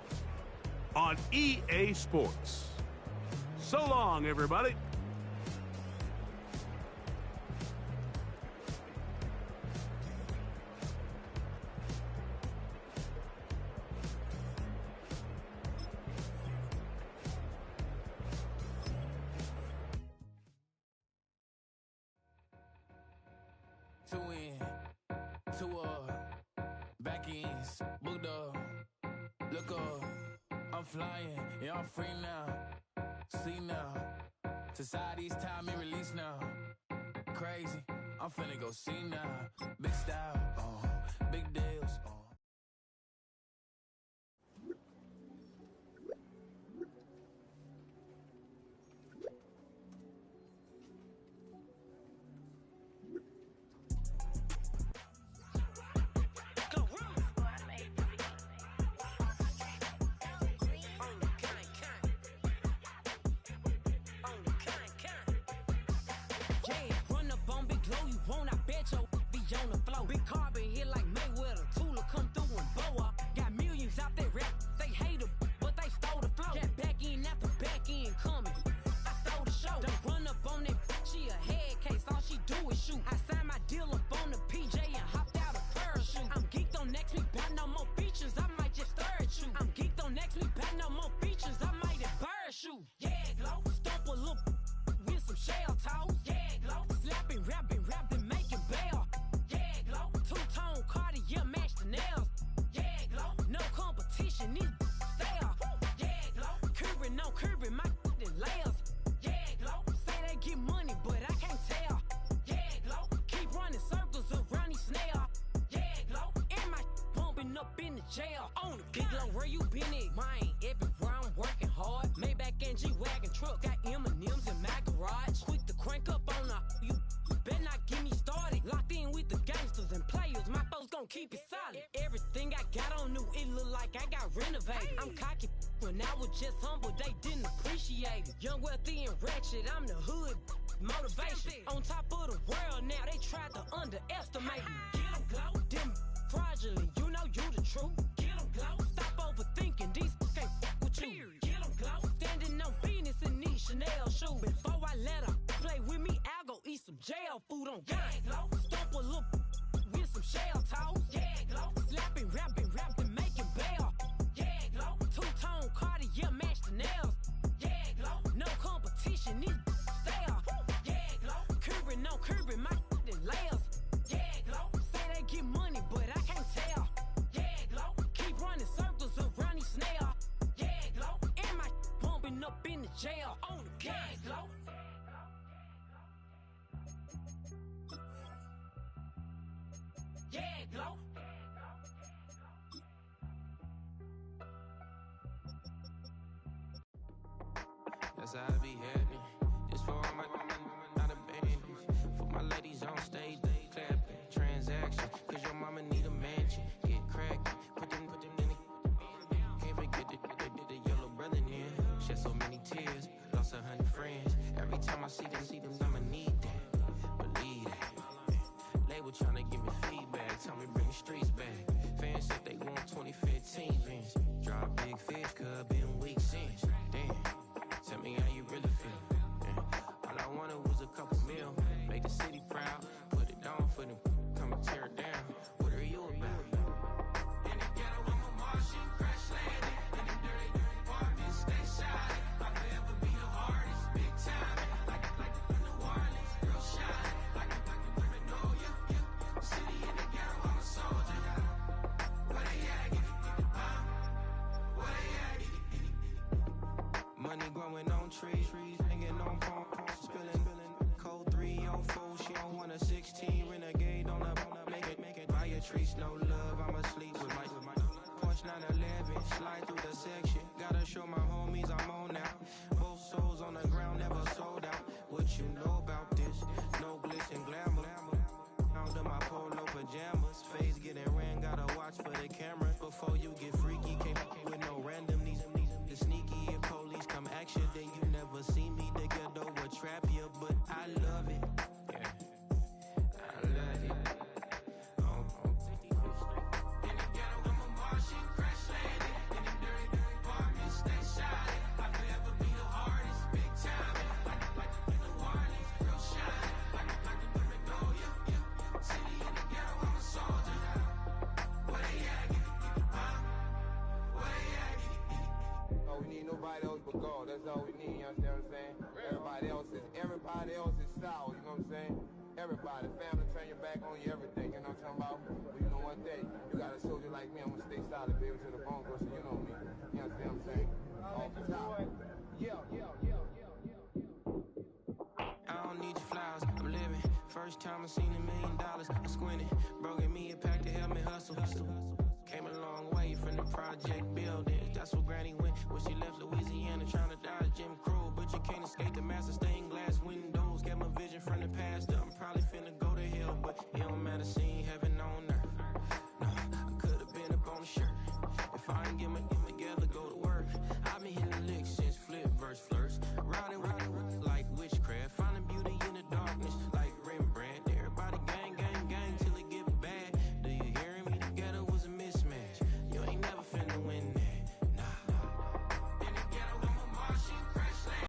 on EA Sports. So long, everybody. two in, two back ends, booked up, look up, I'm flying, yeah, I'm free now, see now, society's time and release now, crazy, I'm finna go see now, big style, big deals, keep it solid. Everything I got on new, it look like I got renovated. I'm cocky when I was just humble, they didn't appreciate it. Young, wealthy, and ratchet, I'm the hood motivation. On top of the world now, they tried to underestimate me. Get them glow, them fraudulent, you know you the truth. Get them glow, stop overthinking, these can't with you. Get them glow, standing on business in these Chanel shoes. Before I let her play with me, I'll go eat some jail food on God. Stomp a little with some shell toes. Yeah, glow. Slapping, rapping, making bail. Yeah, glow. Two-tone Cartier match the nails. Yeah, glow. No competition, these stale. Yeah, glow. Curbing, no curbing, my layers. Yeah, glow. Say they get money, but I can't tell. Yeah, glow. Keep running circles around these snails. Yeah, glow. And my bumping up in the jail. On the yeah, glow. Yeah, glow. That's how I be happening. This for all my not abandoned. For my ladies on stage, they clapping. Transaction, cause your mama need a mansion. Get cracked, put them in the. Can't forget the yellow brother in. Shed so many tears, lost 100 friends. Every time I see them, I'ma need that. Believe that. Label tryna give me feedback, tell me bring the streets back. Fans said they want 2015 Vince. Drop big fish, cause been weeks since. Damn. Tell me how you really feel. Yeah. All I wanted was a couple mil. Make the city proud. Put it down for them. Come and tear it down. What are you about? In the ghetto, I'm a Martian. Crash landing. In the dirty apartments. Stay shiny. I'll forever be the hardest. Big time. Like New Orleans. Real shine. Like women know you. City in the ghetto, I'm a soldier. Where they at? Where they at? Money growing on trees, hanging on palm, spilling, code 304, she don't want a 16, renegade on up, make it, buy a trees, no love, I'ma sleep with my, Porsche 911, slide through the section, gotta show my homies I'm on now, both souls on the ground, never sold out, what you know about this, no glitz and glamour, under my polo pajamas, face getting ran, gotta watch for the cameras, before you get freaky, can't with no random, these sneaky, if police come action, then you never see me, the ghetto will trap you, but I love it, yeah, I love it, In the ghetto, I'm a Martian, crash landing, in the dirty apartments, stay shiny, I'll forever be the hardest, big time, like New Orleans, real shine, like women know you, city in the ghetto, I'm a soldier, where they at, where they at, Oh, we need nobody else but God. That's all we need, you understand what I'm saying? Everybody else is sour, you know what I'm saying? everybody. Family turn your back on you, everything. You know what I'm talking about? But you know one thing, you got a soldier like me, I'm gonna stay solid, baby, to the bone, bro. So you know me. You understand what I'm saying? Off the top. Yeah. I don't need your flowers, I'm living. First time I seen $1 million, I squinted. Broke me a pack to help me hustle. Came a long way from the project building. That's what